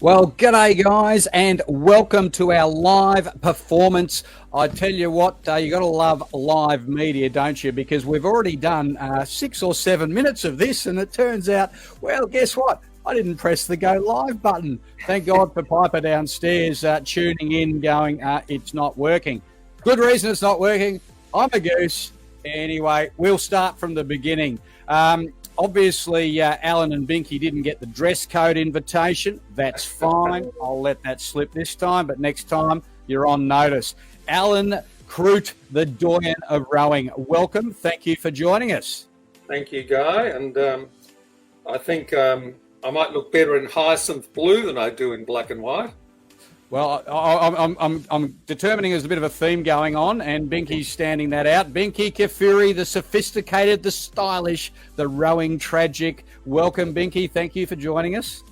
Well, g'day guys, and welcome to our live performance. I tell you what, you got to love live media, don't you? Because we've already done 6 or 7 minutes of this, and it turns out, well, guess what? I didn't press the go live button. Thank God for Piper downstairs tuning in, going, it's not working. Good reason it's not working. I'm a goose. Anyway, we'll start from the beginning. Obviously, Alan and Binky didn't get the dress code invitation. That's fine. I'll let that slip this time, but next time you're on notice. Alan Crute, the doyen of rowing. Welcome. Thank you for joining us. Thank you, Guy. And I think I might look better in hyacinth blue than I do in black and white. Well, I'm determining there's a bit of a theme going on, and Binky's standing that out. Binky Kfouri, the sophisticated, the stylish, the rowing tragic. Welcome, Binky. Thank you for joining us.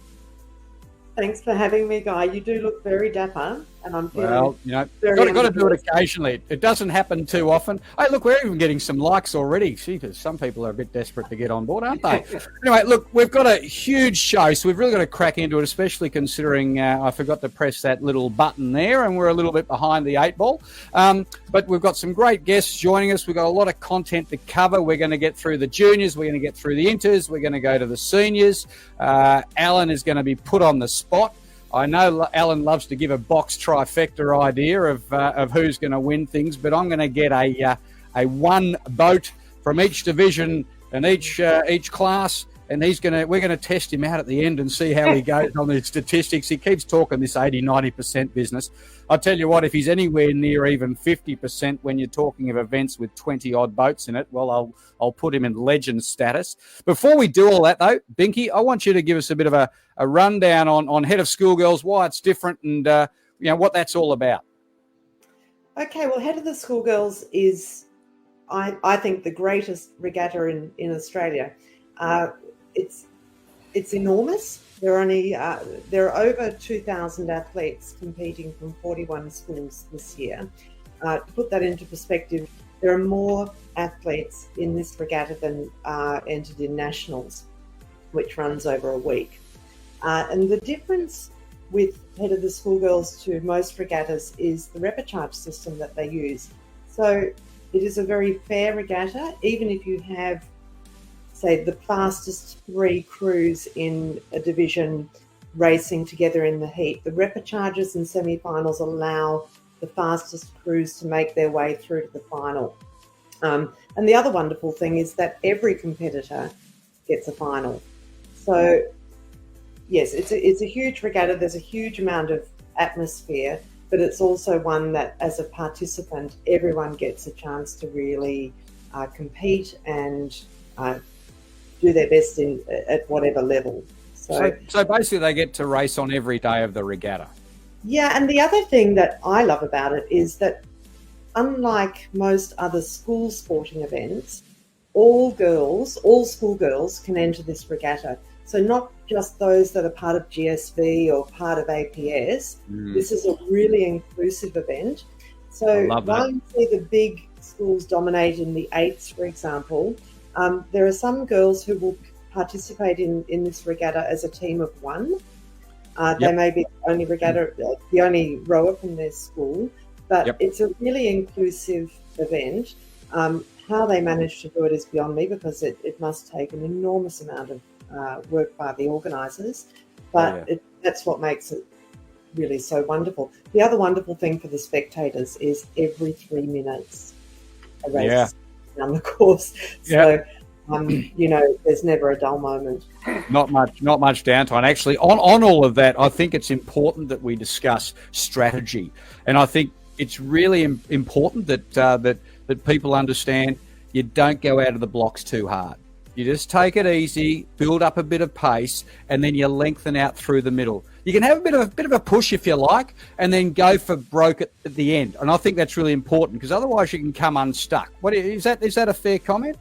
Thanks for having me, Guy. You do look very dapper, and I'm feeling got to do it occasionally. It doesn't happen too often. Hey, look, we're even getting some likes already. See, because some people are a bit desperate to get on board, aren't they? Anyway, look, we've got a huge show, so we've really got to crack into it, especially considering I forgot to press that little button there, and we're a little bit behind the 8 ball. But we've got some great guests joining us. We've got a lot of content to cover. We're going to get through the juniors. We're going to get through the inters. We're going to go to the seniors. Alan is going to be put on the spot. I know Alan loves to give a box trifecta idea of who's going to win things, but I'm going to get a one boat from each division and each class, and we're going to test him out at the end and see how he goes on the statistics. He keeps talking this 80-90% business. I'll tell you what, if he's anywhere near even 50% when you're talking of events with 20-odd boats in it, well, I'll put him in legend status. Before we do all that, though, Binky, I want you to give us a bit of a rundown on Head of Schoolgirls, why it's different, and what that's all about. Okay, well, Head of the Schoolgirls is, I think, the greatest regatta in Australia. It's enormous. There are over 2,000 athletes competing from 41 schools this year. To put that into perspective, there are more athletes in this regatta than are entered in nationals, which runs over a week. And the difference with Head of the Schoolgirls to most regattas is the repechage system that they use. So it is a very fair regatta, even if you have, say, the fastest 3 crews in a division racing together in the heat. The repechages and semi-finals allow the fastest crews to make their way through to the final. And the other wonderful thing is that every competitor gets a final. So yes, it's a huge regatta. There's a huge amount of atmosphere, but it's also one that, as a participant, everyone gets a chance to really compete and do their best at whatever level. So basically they get to race on every day of the regatta. Yeah, and the other thing that I love about it is that, unlike most other school sporting events, all schoolgirls can enter this regatta. So not just those that are part of GSV or part of APS. This is a really inclusive event. So while you see the big schools dominate in the 8s, for example, there are some girls who will participate in this regatta as a team of 1. They may be the only rower from their school, but it's a really inclusive event. How they manage to do it is beyond me, because it must take an enormous amount of work by the organisers, but that's what makes it really so wonderful. The other wonderful thing for the spectators is every 3 minutes a race down the course. So there's never a dull moment. Not much downtime. Actually, on all of that, I think it's important that we discuss strategy, and I think it's really important that people understand you don't go out of the blocks too hard. You just take it easy, build up a bit of pace, and then you lengthen out through the middle. You can have a bit of a push if you like, and then go for broke at the end. And I think that's really important, because otherwise you can come unstuck. Is that a fair comment?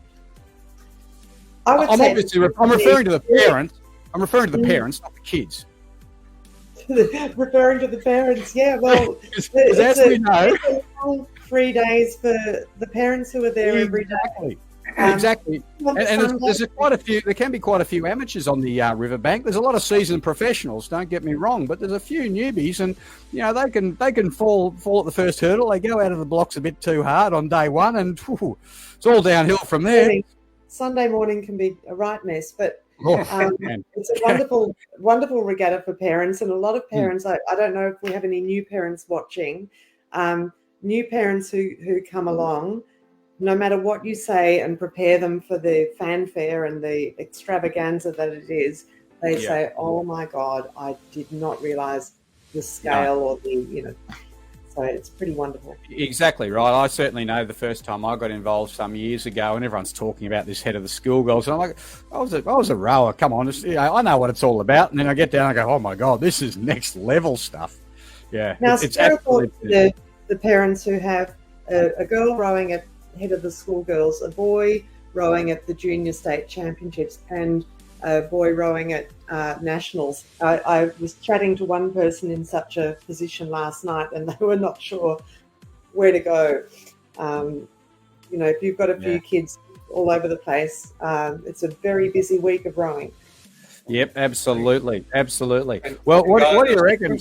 I'm referring to the parents. I'm referring to the parents, not the kids. Referring to the parents, yeah. Well, as we know, it's 3 days for the parents who are there every day. Exactly, and there's quite a few. There can be quite a few amateurs on the riverbank. There's a lot of seasoned professionals. Don't get me wrong, but there's a few newbies, and they can fall at the first hurdle. They go out of the blocks a bit too hard on day one, and it's all downhill from there. Sunday morning can be a right mess, but it's a wonderful regatta for parents, and a lot of parents. I don't know if we have any new parents watching. New parents who come along. No matter what you say and prepare them for the fanfare and the extravaganza that it is, they say, "Oh my God, I did not realise the scale or the, So it's pretty wonderful. Exactly right. I certainly know the first time I got involved some years ago, and everyone's talking about this head of the Schoolgirls, and I'm like, I was a rower. Come on, I know what it's all about. And then I get down and I go, "Oh my God, this is next level stuff." Yeah. Now, it's absolutely the parents who have a girl rowing at head of the Schoolgirls, a boy rowing at the Junior State Championships, and a boy rowing at Nationals. I was chatting to one person in such a position last night, and they were not sure where to go. If you've got a few kids all over the place, it's a very busy week of rowing. Yep, absolutely. Well, what do you reckon?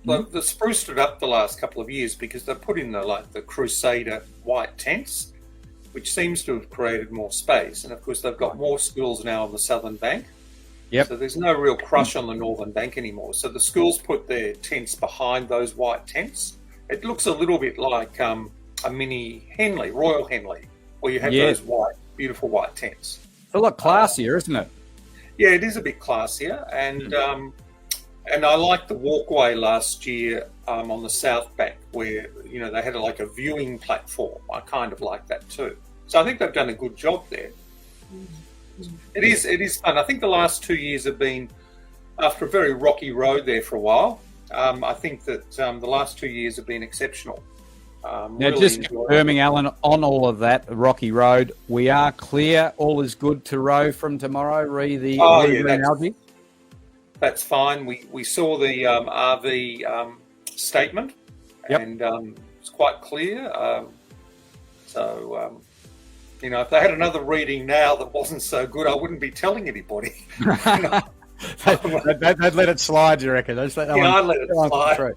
They've spruced it up the last couple of years because they've put in the Crusader white tents, which seems to have created more space. And of course, they've got more schools now on the southern bank. Yep. So there's no real crush on the northern bank anymore. So the schools put their tents behind those white tents. It looks a little bit like a mini Henley, Royal Henley, where you have those beautiful white tents. It's a lot classier, isn't it? Yeah, it is a bit classier. And I liked the walkway last year on the south bank where, they had a viewing platform. I kind of like that too. So I think they've done a good job there. It is fun. I think the last 2 years have been, after a very rocky road there for a while, I think that the last 2 years have been exceptional. Now, really just confirming, Alan, on all of that, rocky road, we are clear. All is good to row from tomorrow, algae. That's fine. We saw the RV statement, and it's quite clear. If they had another reading now that wasn't so good, I wouldn't be telling anybody. They'd let it slide, you reckon? I'd let it slide.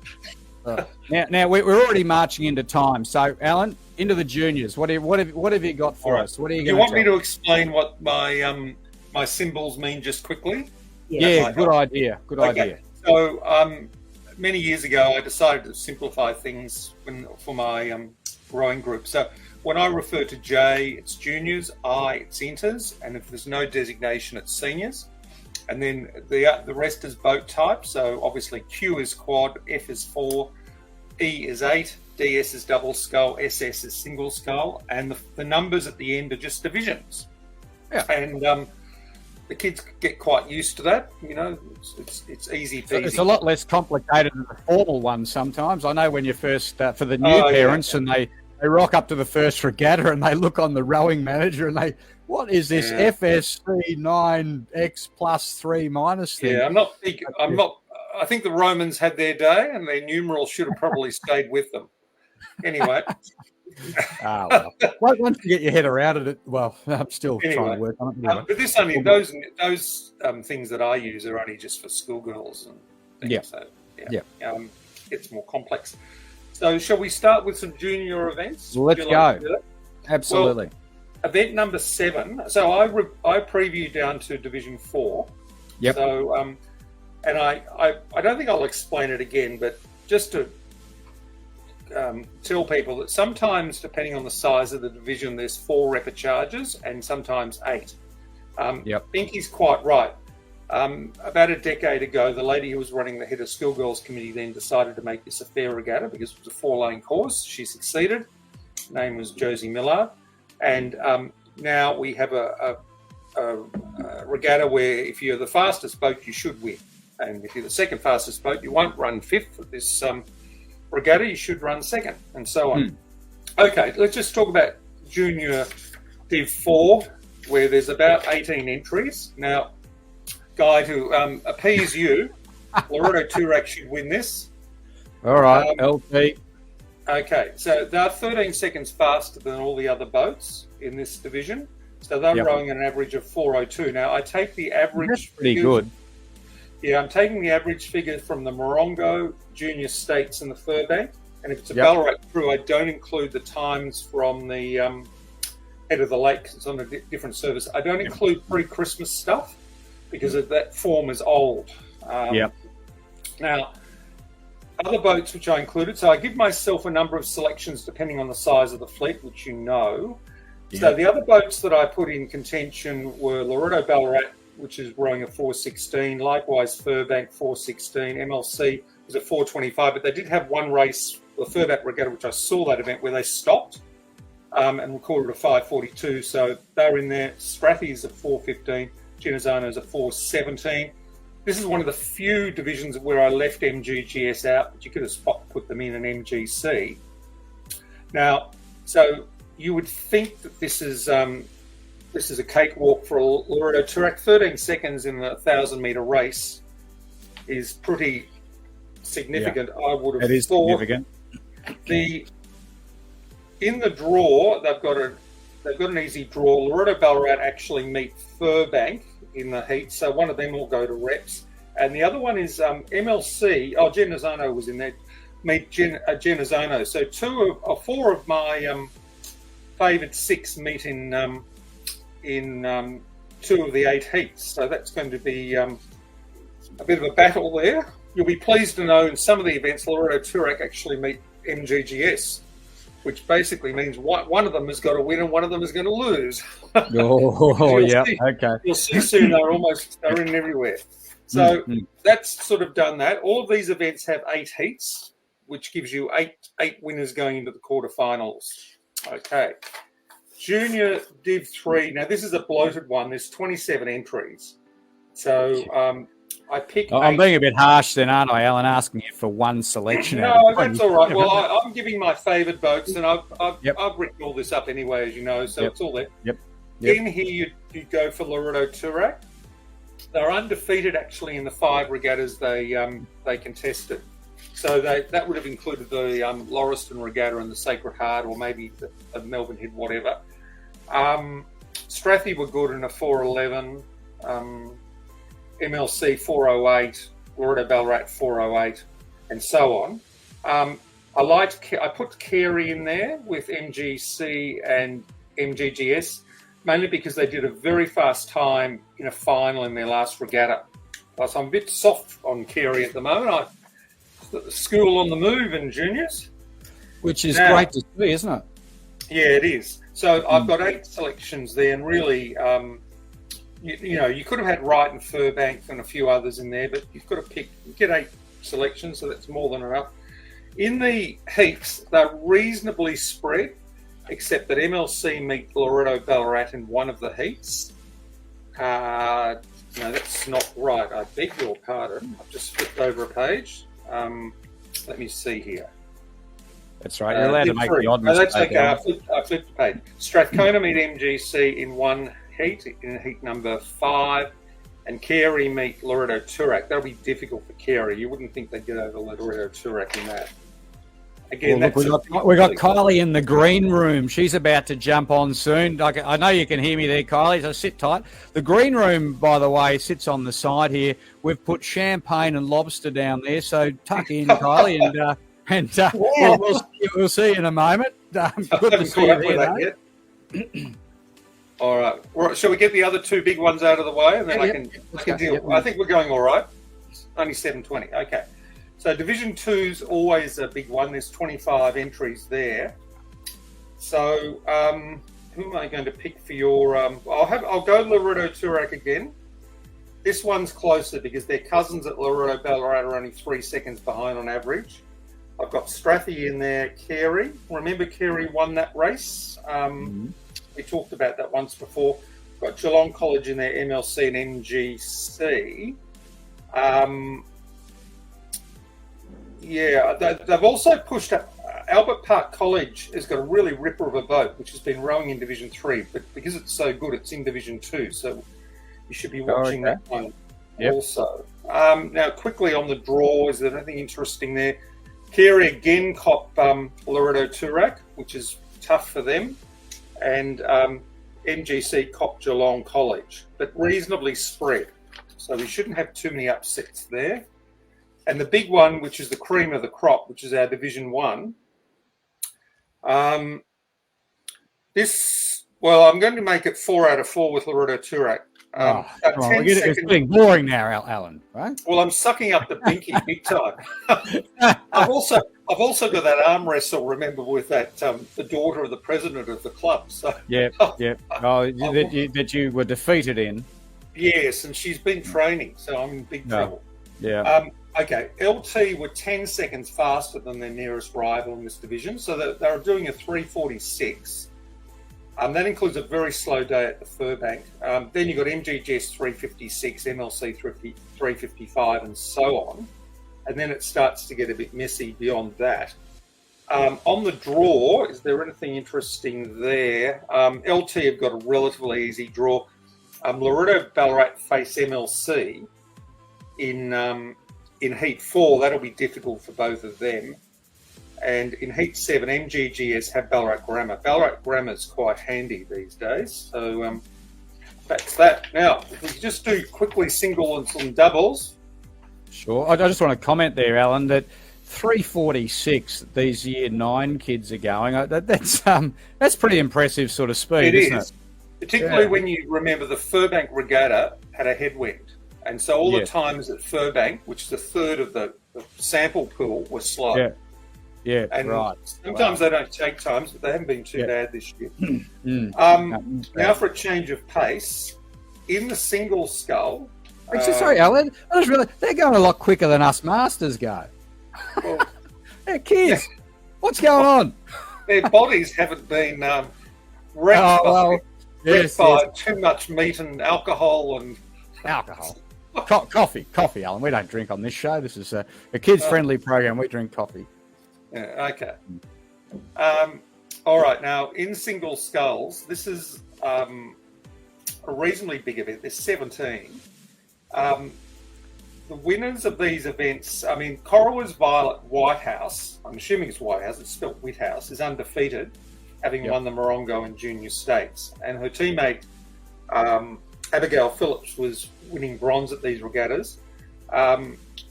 Now we're already marching into time. So, Alan, into the juniors. What have you got for us? What are you? Do you want me to explain what my symbols mean just quickly? Yeah, good idea. Good idea. So, many years ago, I decided to simplify things for my rowing group. So, when I refer to J, it's juniors, I, it's inters, and if there's no designation, it's seniors. And then the rest is boat type. So, obviously, Q is quad, F is 4, E is 8, DS is double scull, SS is single scull, and the numbers at the end are just divisions. Yeah. And the kids get quite used to that. It's easy peasy. It's a lot less complicated than the formal one sometimes. I know when you first, for the new parents, and they rock up to the first regatta and they look on the rowing manager and what is this FSC 9X plus 3 minus thing? Yeah, I think the Romans had their day and their numerals should have probably stayed with them. Anyway. Once you get your head around it, I'm still trying to work on it. But this those things that I use are only just for schoolgirls and things. Yeah. So, it's more complex. So shall we start with some junior events? Let's go. Absolutely. Well, event number 7. So I previewed down to Division 4. Yep. So and I don't think I'll explain it again, but just to tell people that sometimes, depending on the size of the division, there's 4 repecharges and sometimes 8. Binky's quite right. About a decade ago, the lady who was running the head of Schoolgirls committee then decided to make this a fair regatta because it was a 4-lane course. She succeeded. Her name was Josie Millard. And now we have a regatta where if you're the fastest boat, you should win. And if you're the second fastest boat, you won't run 5th at this regatta, you should run 2nd, and so on. Okay, let's just talk about Junior Div 4, where there's about 18 entries. Now, Guy, to appease you, Loretto Turak should win this. All right, LP. Okay, so they are 13 seconds faster than all the other boats in this division. So they're rowing at an average of 4:02. Now, I take the average. That's pretty good. Yeah, I'm taking the average figure from the Morongo Junior Stakes and the Furbank. And if it's a Ballarat crew, I don't include the times from the head of the lake because it's on a different service. I don't include pre-Christmas stuff because that form is old. Now, other boats which I included, so I give myself a number of selections depending on the size of the fleet, which you know. So the other boats that I put in contention were Loretto Ballarat, which is rowing a 4:16. Likewise, Furbank 4:16. MLC was a 4:25, but they did have one race, the Furbank Regatta, which I saw that event where they stopped and recorded a 5:42. So they're in there. Strathie is a 4:15. Genazzano is a 4:17. This is one of the few divisions where I left MGGS out, but you could have put them in an MGC. Now, so you would think that this is a cakewalk for a Loretto Toorak. 13 seconds in a 1,000-metre race is pretty significant. I would have thought. Significant. In the draw, they've got an easy draw. Loretto Ballarat actually meet Furbank in the heat, so one of them will go to reps, and the other one is MLC. Oh, Genazzano was in there. Meet Genazzano. So four of my favoured six meet in 2 of the 8 heats. So that's going to be a bit of a battle there. You'll be pleased to know in some of the events, Loretto Toorak actually meet MGGS, which basically means one of them has got to win and one of them is going to lose. Okay. You'll see soon they're in everywhere. So that's sort of done that. All of these events have 8 heats, which gives you eight winners going into the quarterfinals. Okay. Junior Div 3. Now, this is a bloated one. There's 27 entries. So I picked I'm being a bit harsh then, aren't I, Alan, asking you for one selection? No, that's all right. Well, I'm giving my favoured boats, and I've written all this up anyway, as you know, so it's all there. In here, you go for Loretto Toorak. They're undefeated, actually, in the 5 regattas they contested. So that would have included the Lauriston Regatta and the Sacred Heart, or maybe the Melbourne Head, whatever. Strathie were good in a 4:11. MLC 4:08, Loretto Ballarat 4:08, and so on. I put Carey in there with MGC and MGGS, mainly because they did a very fast time in a final in their last regatta. So I'm a bit soft on Carey at the moment. School on the move in juniors. Which is great to see, isn't it? Yeah, it is. So I've got 8 selections there, and really... you could have had Wright and Furbank and a few others in there, but you've got to pick. You get 8 selections, so that's more than enough. In the heats, they're reasonably spread, except that MLC meet Loretto Ballarat in one of the heats. No, that's not right. I beg your pardon. I've just flipped over a page. Let me see here. That's right. You're allowed to make the odd mistake. That's okay. I flipped the page. Strathcona meet MGC in one heat, in heat number 5, and Carey meet Loretto Toorak. That'll be difficult for Carey. You wouldn't think they'd get over Loretto Toorak in that. Again, we got Kylie in the green room. She's about to jump on soon. I know you can hear me there, Kylie, so sit tight. The green room, by the way, sits on the side here. We've put champagne and lobster down there, so tuck in, Kylie, we'll see you in a moment. Good to see you there. All right. Shall we get the other 2 big ones out of the way, and then I can deal? I think we're going all right. Only 7:20. Okay. So Division 2's always a big one. There's 25 entries there. So who am I going to pick for your? I'll go Loretto Toorak again. This one's closer because their cousins at Loretto Ballarat are only 3 seconds behind on average. I've got Strathie in there. Carey. Remember, Carey won that race. We talked about that once before. Got Geelong College in there, MLC and MGC. They've also pushed up. Albert Park College has got a really ripper of a boat, which has been rowing in Division 3, but because it's so good, it's in Division 2, so you should be watching that one also. Now, quickly on the draw, is there anything interesting there? Carey again cop Loreto Toorak, which is tough for them, and MGC cop Geelong College, but reasonably spread. So we shouldn't have too many upsets there. And the big one, which is the cream of the crop, which is our Division 1. I'm going to make it 4 out of 4 with Loreto Toorak. It's getting boring now, Alan, right? Well, I'm sucking up the Binky big time. I've also got that arm wrestle, remember, with that the daughter of the president of the club. So yeah. Oh, that you were defeated in. Yes, and she's been training, so I'm in big trouble. Yeah. Okay, LT were 10 seconds faster than their nearest rival in this division, so they were doing a 3:46. That includes a very slow day at the Furbank. Then you've got MGGS 3:56, MLC 3:55, and so on. And then it starts to get a bit messy beyond that. On the draw, is there anything interesting there? LT have got a relatively easy draw. Loreto Ballarat face MLC in Heat 4. That'll be difficult for both of them. And in Heat 7, MGGS have Ballarat Grammar. Ballarat Grammar's quite handy these days. So that's that. Now, if we just do quickly singles and doubles. Sure. I just want to comment there, Alan, that 3:46 these Year 9 kids are going. That's pretty impressive sort of speed, isn't it? Particularly when you remember the Furbank Regatta had a headwind. And so all the times at Furbank, which is a third of the sample pool, were slow. Yeah, and right. Sometimes they don't take times, but they haven't been too bad this year. Now for a change of pace, in the single scull... sorry, Alan, I just realised they're going a lot quicker than us masters go. Well, they're kids. What's going on? Their bodies haven't been wrecked by too much meat and alcohol and... Alcohol. Coffee, Alan. We don't drink on this show. This is a kids-friendly program. We drink coffee. Yeah, okay. All right. Now, in single sculls, this is a reasonably big event. There's 17. The winners of these events, Corowa's Violet Whitehouse, I'm assuming it's Whitehouse, it's spelled Whithouse, is undefeated, having won the Morongo and Junior Stakes. And her teammate, Abigail Phillips, was winning bronze at these regattas.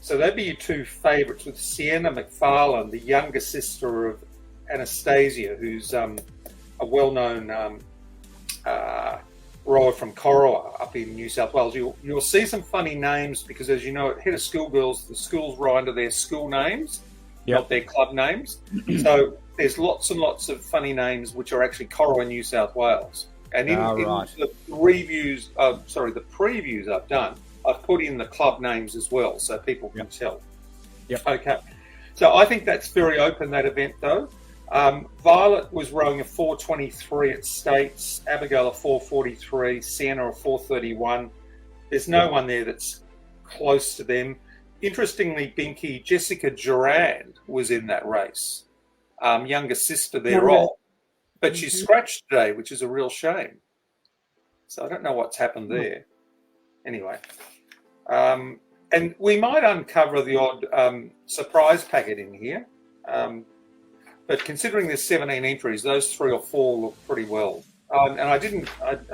So they'd be your two favourites, with Sienna McFarlane, the younger sister of Anastasia, who's a well-known rower from Corowa up in New South Wales. You'll see some funny names because, as you know, at Head of Schoolgirls, the schools write under their school names, not their club names. So there's lots and lots of funny names which are actually Corowa, New South Wales. And in the previews I've done, I've put in the club names as well, so people can tell. Yep. Okay. So I think that's very open, that event, though. Violet was rowing a 4:23 at States, Abigail a 4:43, Sienna a 4:31. There's no one there that's close to them. Interestingly, Binky, Jessica Durand was in that race, younger sister thereof. But she's scratched today, which is a real shame. So I don't know what's happened there. Anyway. And we might uncover the odd surprise packet in here. But considering there's 17 entries, those 3 or 4 look pretty well. And I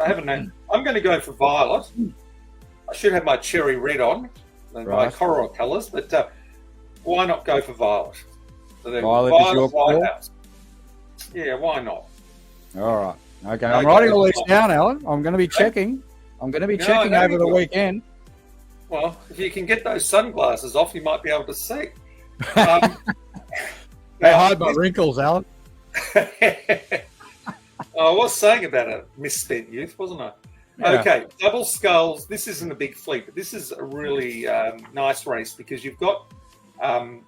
haven't known. I'm going to go for Violet. I should have my cherry red on, my Corowa colours, but why not go for Violet? So Violet is your call? Yeah, why not? All right. Okay, I'm writing all these down, Alan. I'm going to be checking. over the weekend. Well, if you can get those sunglasses off, you might be able to see. They hide my wrinkles, Alan. I was saying about a misspent youth, wasn't I? Yeah. Okay, double sculls. This isn't a big fleet, but this is a really nice race because you've got the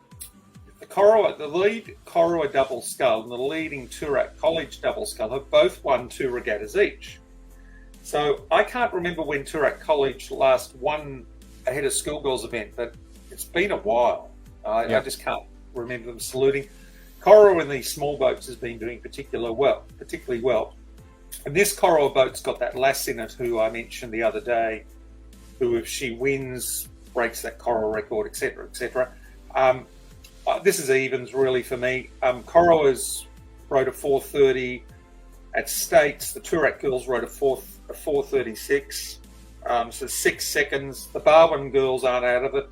lead Corowa double scull and the leading Toorak College double scull have both won 2 regattas each. So I can't remember when Toorak College last won a Head of Schoolgirls event, but it's been a while. I just can't remember them saluting. Corowa in these small boats has been doing particularly well. And this Corowa boat's got that lass in it who I mentioned the other day, who if she wins, breaks that Corowa record, etc., etc. This is evens really for me. Corowers rode a 4:30 at States. The Toorak girls rode a 4:36. So 6 seconds. The Barwon girls aren't out of it.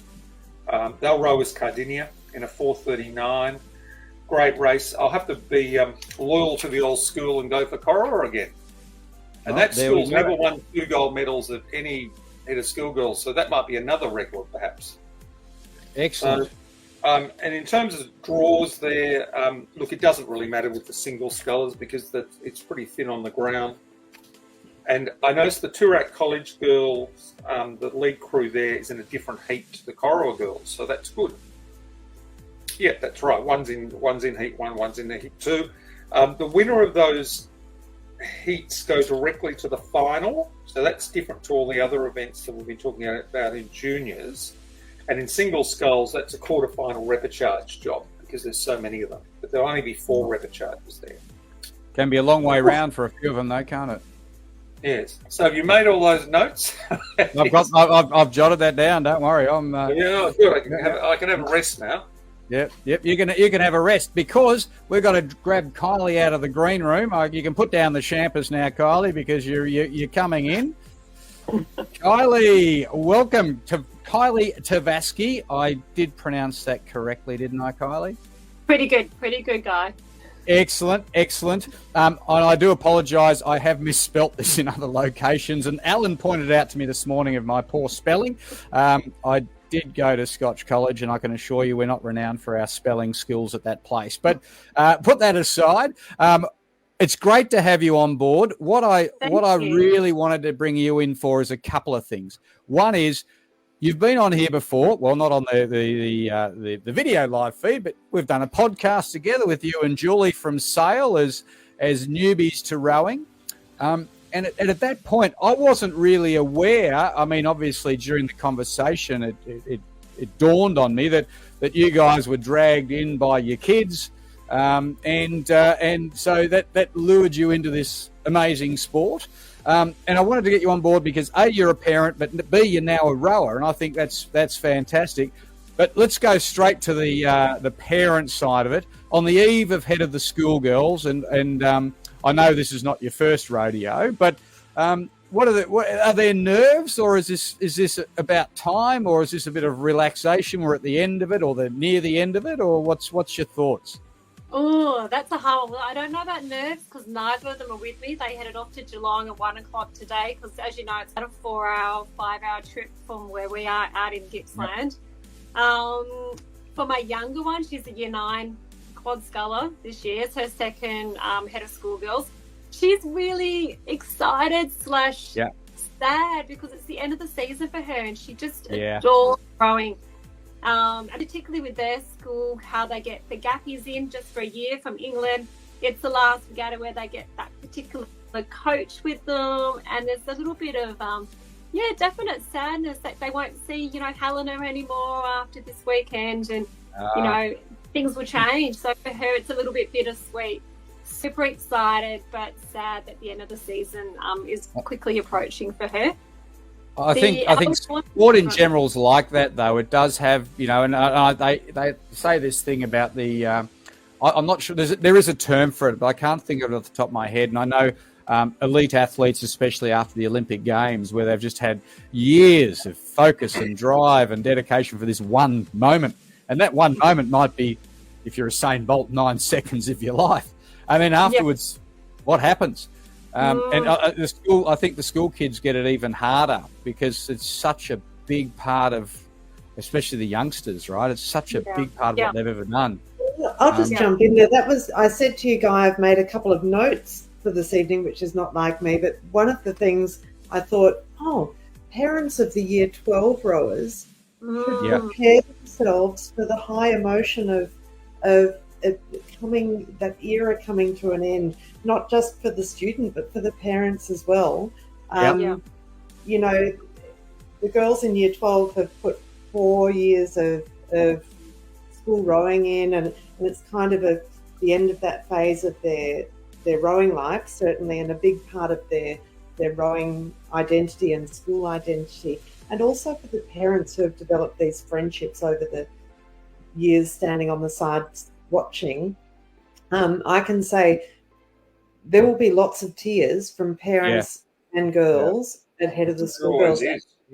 They'll row as Cardinia in a 4:39. Great race. I'll have to be loyal to the old school and go for Corowa again. And that school's never won 2 gold medals at any head of Schoolgirls, so that might be another record perhaps. Excellent. And in terms of draws there, look, it doesn't really matter with the single scullers because it's pretty thin on the ground. And I noticed the Toorak College girls, the lead crew there is in a different heat to the Corowa girls, so that's good. Yeah, that's right. One's in heat 1, one's in the heat 2. The winner of those heats go directly to the final, so that's different to all the other events that we've been talking about in juniors. And in single sculls, that's a quarterfinal repechage job because there's so many of them. But there'll only be 4 repechages there. Can be a long way round for a few of them, though, can't it? Yes. So have you made all those notes? I've jotted that down. Don't worry. Yeah, good. I can have a rest now. Yep. You can have a rest because we've got to grab Kylie out of the green room. You can put down the champers now, Kylie, because you're coming in. Kylie, welcome to Kylie Tavasci. I did pronounce that correctly, didn't I, Kylie? Pretty good guy. Excellent. And I do apologise. I have misspelt this in other locations, and Alan pointed out to me this morning of my poor spelling. I did go to Scotch College, and I can assure you we're not renowned for our spelling skills at that place. But put that aside. It's great to have you on board. What I really wanted to bring you in for is a couple of things. One is you've been on here before. Well, not on the video live feed, but we've done a podcast together with you and Julie from Sale as newbies to rowing. And at that point, I wasn't really aware. I mean, obviously, during the conversation, it dawned on me that you guys were dragged in by your kids. And so that lured you into this amazing sport. And I wanted to get you on board because A, you're a parent, but B, you're now a rower, and I think that's fantastic. But let's go straight to the parent side of it. On the eve of Head of the Schoolgirls, and I know this is not your first rodeo, but are there nerves, or is this about time, or is this a bit of relaxation? We're at the end of it, or near the end of it, or what's your thoughts? Oh, that's a hard one. I don't know about nerves because neither of them are with me. They headed off to Geelong at 1 o'clock today because, as you know, it's about a 4-hour, 5-hour trip from where we are out in Gippsland. Yep. For my younger one, she's a Year 9 quad sculler this year. It's her second head of Schoolgirls. She's really excited / sad because it's the end of the season for her and she just adores rowing. And particularly with their school, how they get the gappies in just for a year from England. It's the last regatta where they get that particular coach with them, and there's a little bit of definite sadness that they won't see Helena anymore after this weekend, and things will change. So for her, it's a little bit bittersweet. Super excited, but sad that the end of the season is quickly approaching for her. I think sport in general is like that, though. It does have, and they say this thing about the. I'm not sure there is a term for it, but I can't think of it off the top of my head. And I know elite athletes, especially after the Olympic Games, where they've just had years of focus and drive and dedication for this one moment, and that one moment might be, if you're Usain Bolt, 9 seconds of your life, and then afterwards, what happens? And I think the school kids get it even harder because it's such a big part of, especially the youngsters, right? It's such a big part of what they've ever done. I'll just jump in there. I said to you, Guy, I've made a couple of notes for this evening, which is not like me, but one of the things I thought, parents of the Year 12 rowers should prepare themselves for the high emotion of that era coming to an end, not just for the student but for the parents as well. The girls in Year 12 have put 4 years of school rowing in, and it's kind of the end of that phase of their rowing life, certainly, and a big part of their rowing identity and school identity, and also for the parents who have developed these friendships over the years standing on the sides watching, I can say there will be lots of tears from parents and girls at head of the Schoolgirls.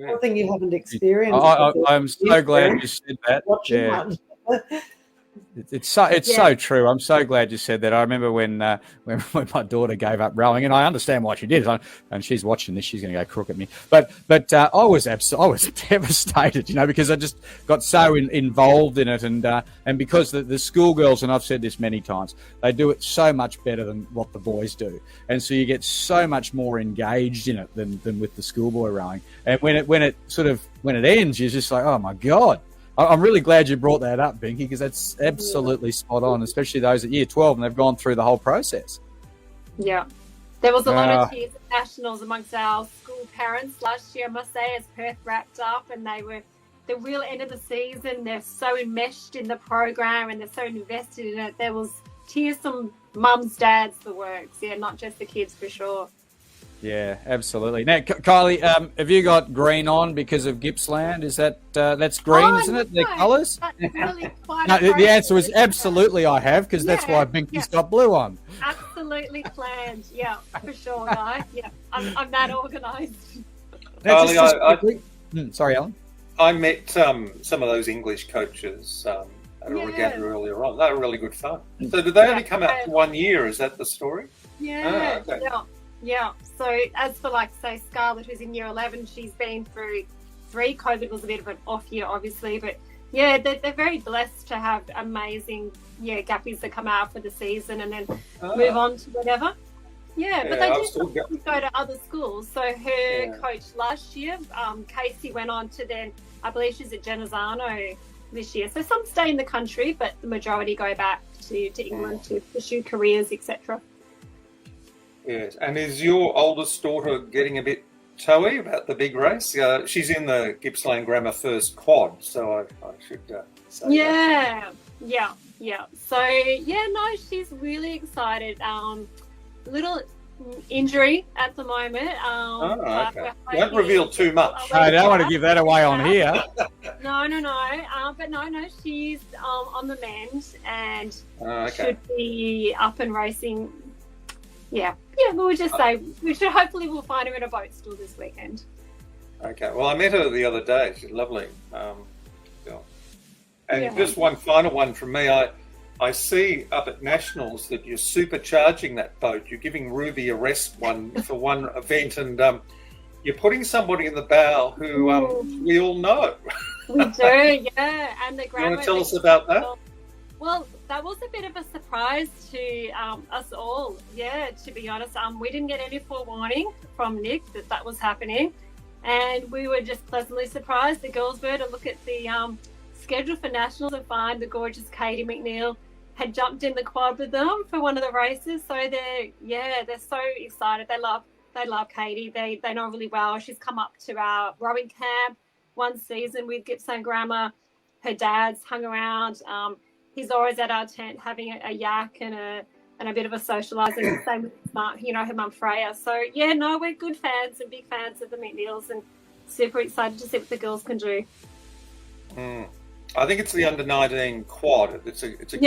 Something you haven't experienced. I'm so glad you said that. Yeah. It's so true. I'm so glad you said that. I remember when my daughter gave up rowing, and I understand why she did. And she's watching this; she's going to go crook at me. But I was devastated, because I just got so involved in it, and because the schoolgirls, and I've said this many times, they do it so much better than what the boys do, and so you get so much more engaged in it than with the schoolboy rowing. And when it ends, you're just like, oh my God. I'm really glad you brought that up, Binky, because that's absolutely spot on, especially those at year 12 and they've gone through the whole process. Yeah. There was a lot of tears at nationals amongst our school parents last year, I must say, as Perth wrapped up, and they were the real end of the season. They're so enmeshed in the program and they're so invested in it. There was tears from mums, dads, the works. Yeah, not just the kids, for sure. Yeah, absolutely. Now, Kylie, have you got green on because of Gippsland? Is that's green, isn't it? The colours? Really no, the answer was absolutely I have, because that's why Binky's got blue on. Absolutely planned. Yeah, for sure, guys. Yeah, I'm that organised. Kylie, sorry, Alan. I met some of those English coaches at a regatta earlier on. They were really good fun. So did they only come out for 1 year? Is that the story? Yeah, Yeah. So as for say Scarlett, who's in year 11, she's been through 3. COVID was a bit of an off year, obviously, but yeah, they're very blessed to have amazing gappies that come out for the season and then move on to whatever. Yeah, but they do go to other schools. So her coach last year, Casey, went on to then, I believe she's at Genazzano this year. So some stay in the country, but the majority go back to England to pursue careers, etc. Yes, and is your oldest daughter getting a bit toey about the big race? She's in the Gippsland Grammar First quad, so I should say that. Yeah. So, she's really excited. Little injury at the moment. Okay. Don't reveal too much. I don't want to give that away on here. No. But no, she's on the mend and should be up and racing. Yeah, we'll just say we'll find her in a boat still this weekend. Okay, well, I met her the other day. She's lovely. And just one final one from me. I see up at Nationals that you're supercharging that boat. You're giving Ruby a rest for one event, and you're putting somebody in the bow who we all know. We do, yeah. And the you want to tell us about that? Well, that was a bit of a surprise to us all, to be honest. We didn't get any forewarning from Nick that was happening, and we were just pleasantly surprised. The girls were to look at the schedule for Nationals and find the gorgeous Katie McNeil had jumped in the quad with them for one of the races. So they're so excited. They love Katie. They know really well. She's come up to our rowing camp one season with Gippsland Grammar. Her dad's hung around. He's always at our tent having a yak and a bit of a socialising. Same with her mum Freya. So we're good fans and big fans of the McNeils and super excited to see what the girls can do. I think it's the under-19 quad. It's a Gippsland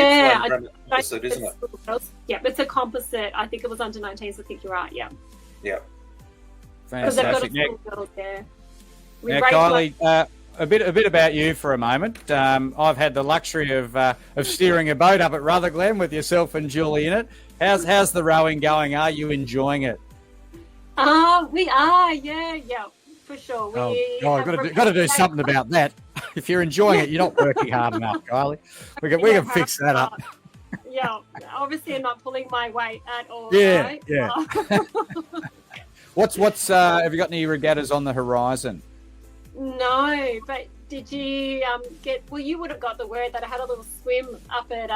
Grammar composite, isn't it? Yeah, it's a composite. I think it was under-19, so I think you're right. Yeah. Yeah. Fantastic. Girls there. Now, Kylie, a bit about you for a moment. I've had the luxury of steering a boat up at Rutherglen with yourself and Julie in it. How's the rowing going? Are you enjoying it? We are, yeah, for sure. Got to do something about that. If you're enjoying it, you're not working hard enough, Kylie. We can fix that up. Yeah, obviously I'm not pulling my weight at all. Yeah, right? yeah. What's have you got any regattas on the horizon? No, but did you you would have got the word that I had a little swim up at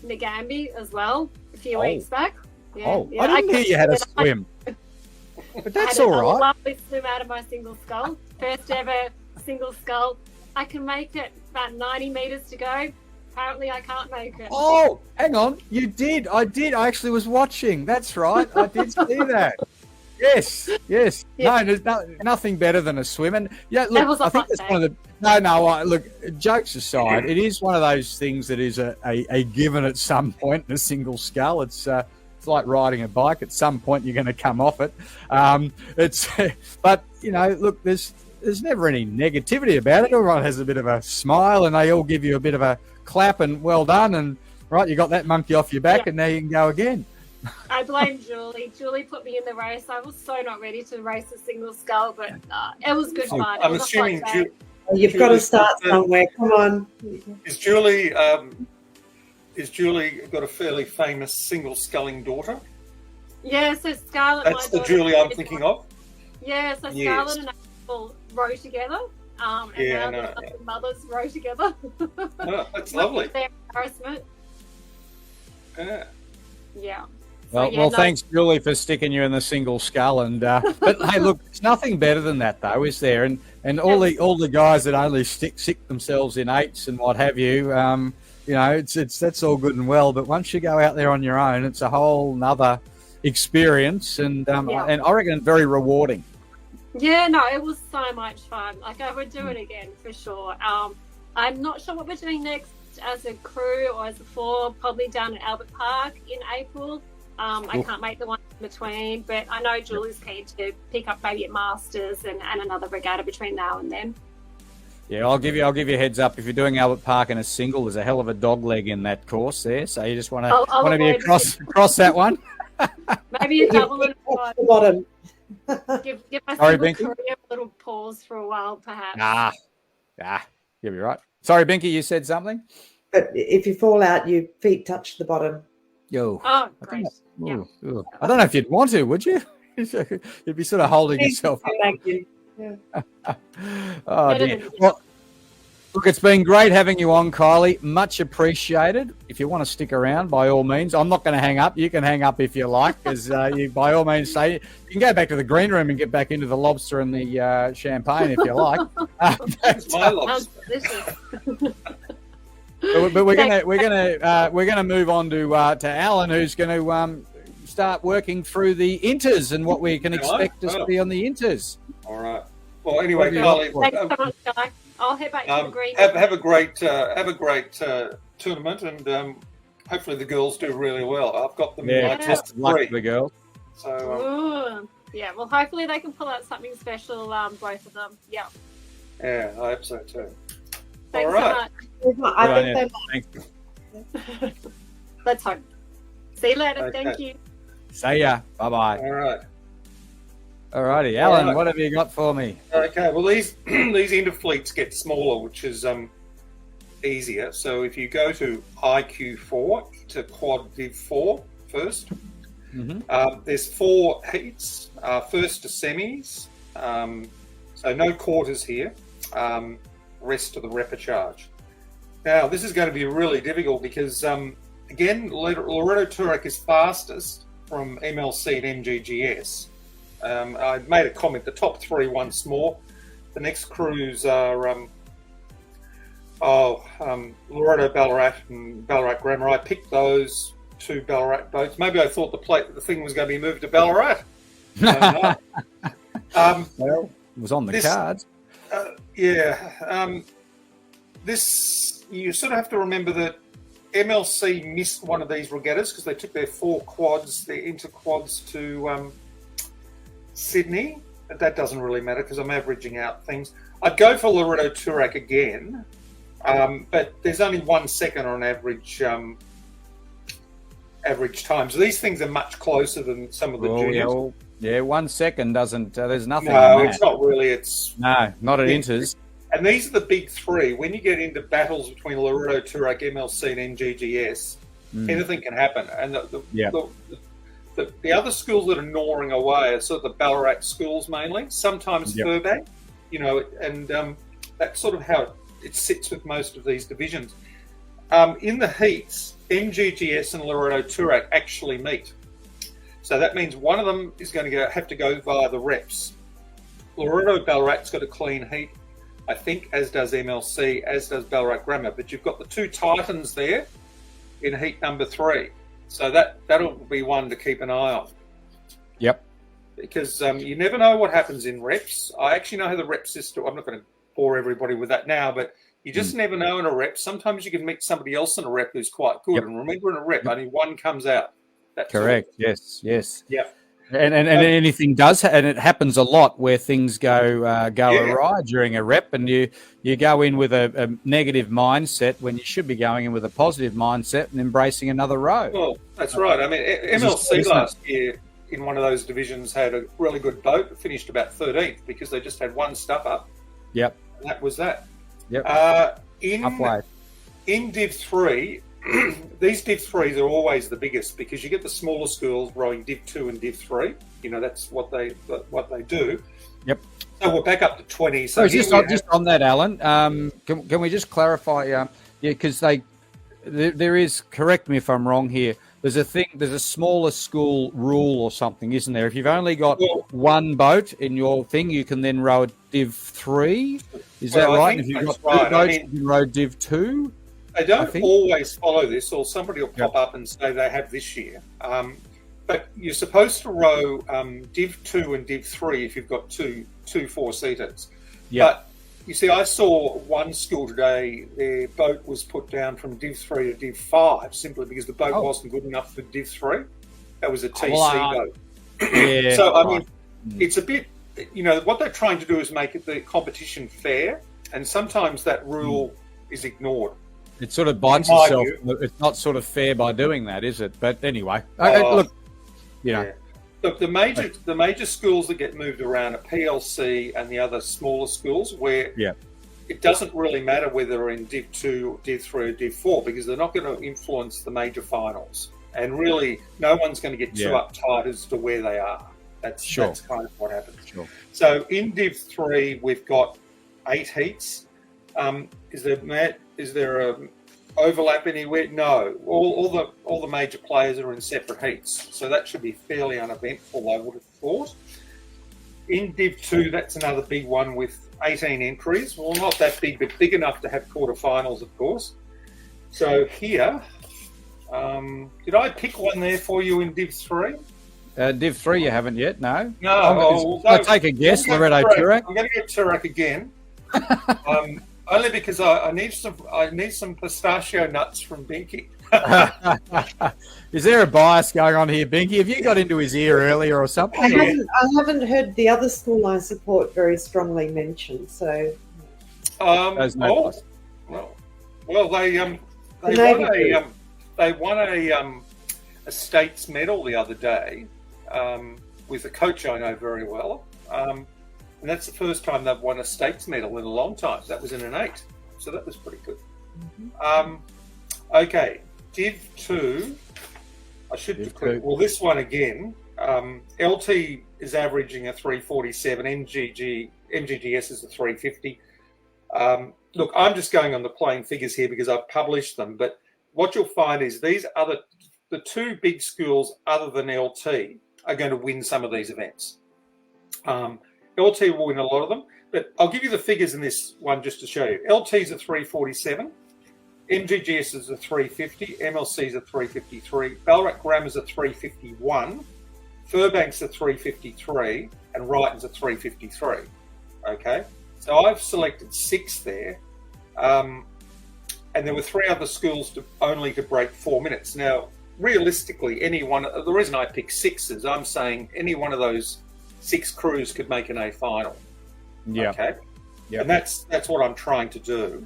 Nagambie as well a few weeks back. I didn't hear you had a swim. But that's all right. I had a lovely swim out of my single scull. First ever single scull. I can make it about 90 metres to go. Apparently I can't make it. Oh, hang on. You did. I did. I actually was watching. That's right. I did see that. Yes. Yeah. No, there's nothing better than a swim. And look, I think that's No. Look, jokes aside, it is one of those things that is a given at some point in a single scull. It's like riding a bike. At some point, you're going to come off it. But look, there's never any negativity about it. Everyone has a bit of a smile, and they all give you a bit of a clap and well done. And right, you got that monkey off your back, and now you can go again. I blame Julie. Julie put me in the race. I was so not ready to race a single scull, but it was good fun. I'm assuming you've got to start somewhere. Come on. Is Julie got a fairly famous single sculling daughter? Yeah, so Scarlett. That's the Julie I'm thinking of. Yeah, so Scarlett and April row together. And now the mothers row together. Oh, that's lovely. Their embarrassment. Yeah. Yeah. Well, thanks, Julie, for sticking you in the single scull. And but hey, look, it's nothing better than that, though, is there? And all the guys that only stick themselves in eights and what have you, that's all good and well. But once you go out there on your own, it's a whole nother experience, and I reckon very rewarding. Yeah, no, it was so much fun. Like, I would do it again for sure. I'm not sure what we're doing next as a crew or as a four, probably down at Albert Park in April. I can't make the one in between, but I know Julie's keen to pick up maybe at Masters and another regatta between now and then. Yeah, I'll give you a heads up. If you're doing Albert Park in a single, there's a hell of a dog leg in that course there, so you just want to be across that one. Maybe a double and the bottom. Give my single career a little pause for a while, perhaps. You'll be right. Sorry, Binky, you said something? But if you fall out, your feet touch the bottom. Yo. Oh, great. I don't know if you'd want to, would you? You'd be sort of holding yourself up. Thank you. Yeah. Oh, dear. Well, look, it's been great having you on, Kylie. Much appreciated. If you want to stick around, by all means. I'm not going to hang up. You can hang up if you like, because you, by all means, say you can go back to the green room and get back into the lobster and the champagne if you like. That's my lobster. But we're gonna move on to Alan, who's going to start working through the inters and what we can expect to see on the inters. All right. Well, anyway, Kylie, thanks so much, Guy. I'll head back to the green. Have a great tournament, and hopefully the girls do really well. I've got them in my test luck for the girls. So yeah, well, hopefully they can pull out something special, both of them. Yeah. Yeah, I hope so too. Thanks all right. so much. I think Thanks. Let's hope. See you later. Okay. Thank you. See ya. Bye-bye. All right. All righty. Alan, what have you got for me? Okay, well, these interfleets get smaller, which is easier. So if you go to IQ4 to Quad Div 4 first, there's 4 heats, first to semis, so no quarters here, rest to the repechage. Now, this is going to be really difficult because, again, Loreto Turek is fastest from MLC and MGGS. I made a comment, the top 3 once more. The next crews are Loreto Ballarat and Ballarat Grammar. I picked those 2 Ballarat boats. Maybe I thought the thing was going to be moved to Ballarat. Well, it was on the cards. This, you sort of have to remember that MLC missed one of these regattas because they took their 4 quads, their inter-quads to Sydney. But that doesn't really matter because I'm averaging out things. I'd go for Loreto Turak again, but there's only 1 second on average time. So these things are much closer than some of the juniors. Yeah, 1 second doesn't. There's nothing. No, it's not really. No, not at inters. And these are the big 3. When you get into battles between Loreto Turak, MLC, and MGGS, anything can happen. And the other schools that are gnawing away are sort of the Ballarat schools mainly, sometimes Furbank, and that's sort of how it sits with most of these divisions. In the heats, MGGS and Loreto Turak actually meet. So that means one of them is going to have to go via the reps. Loreto Ballarat's got a clean heat, I think, as does MLC, as does Ballarat Grammar. But you've got the 2 titans there in heat number 3. So that'll be one to keep an eye on. Yep. Because you never know what happens in reps. I actually know how the rep system. I'm not going to bore everybody with that now, but you just never know in a rep. Sometimes you can meet somebody else in a rep who's quite good. And remember, in a rep, only one comes out. That's correct. All. Yes. Yeah. And anything does, and it happens a lot where things go awry during a rep, and you go in with a negative mindset when you should be going in with a positive mindset and embracing another row. Well, that's right. I mean, MLC last year in one of those divisions had a really good boat, finished about 13th because they just had one stuff up. Yep. And that was that. Yep. In Div 3, these Div 3s are always the biggest because you get the smaller schools rowing Div 2 and Div 3. You know, that's what they do. Yep. So we're back up to 20. So just on that, Alan, can we just clarify? Because there is, correct me if I'm wrong here, there's a smaller school rule or something, isn't there? If you've only got one boat in your thing, you can then row a Div 3. Is that right? And if you've got two boats, you can row Div 2? They don't always follow this, or somebody will pop up and say they have this year. But you're supposed to row Div 2 and Div 3 if you've got two 4-seaters. Yep. But you see, I saw one school today, their boat was put down from Div 3 to Div 5 simply because the boat wasn't good enough for Div 3. That was a TC boat. Yeah, so, I mean, it's a bit, what they're trying to do is make the competition fair, and sometimes that rule is ignored. It sort of bites itself. It's not sort of fair by doing that, is it? But anyway, look, Look, the major schools that get moved around are PLC and the other smaller schools where it doesn't really matter whether they're in Div 2, Div 3 or Div 4 because they're not going to influence the major finals. And really, no one's going to get too uptight as to where they are. That's kind of what happens. Sure. So in Div 3, we've got 8 heats. Is there a overlap anywhere? No. All the major players are in separate heats, so that should be fairly uneventful, I would have thought. In Div 2, that's another big one with 18 entries. Well, not that big, but big enough to have quarterfinals, of course. So here, did I pick one there for you in Div 3? Div 3 you haven't yet, no? No. I'll take a guess, Loretto Turak. I'm going to get Turak again. Only because I need some pistachio nuts from Binky. Is there a bias going on here, Binky? Have you got into his ear earlier or something? I haven't heard the other school I support very strongly mentioned. So, well, they won a states medal the other day with a coach I know very well. And that's the first time they've won a states medal in a long time. That was in an 8. So that was pretty good. Okay, Div 2. I should declare. Well, this one again. LT is averaging a 347. MGGS is a 350. Look, I'm just going on the plain figures here because I've published them. But what you'll find is these other the two big schools other than LT are going to win some of these events. LT will win a lot of them, but I'll give you the figures in this one just to show you. LT's a 347, MGGS is a 350, MLC's a 353, Ballarat Grammar's a 351, Furbank's a 353, and Wrighton's a 353. Okay, so I've selected 6 there, and there were 3 other schools only to break 4 minutes. Now, realistically, the reason I picked 6 is I'm saying any one of those 6 crews could make an A final. Yeah. Okay. Yep. And that's what I'm trying to do.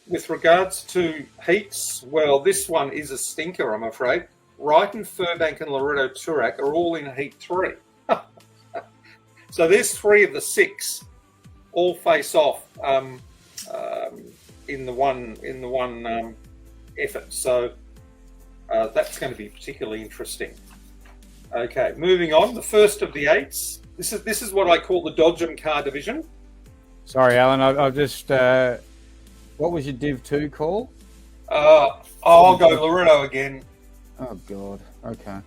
With regards to heats, well, this one is a stinker, I'm afraid. Wrighton, Furbank, and Loretto Turak are all in Heat 3. So there's 3 of the 6 all face off in the one effort. So that's going to be particularly interesting. Okay, moving on. The first of the 8s. This is what I call the Dodgem car division. Sorry, Alan. I've just. What was your Div 2 call? I'll go Loretto again. Oh God. Okay.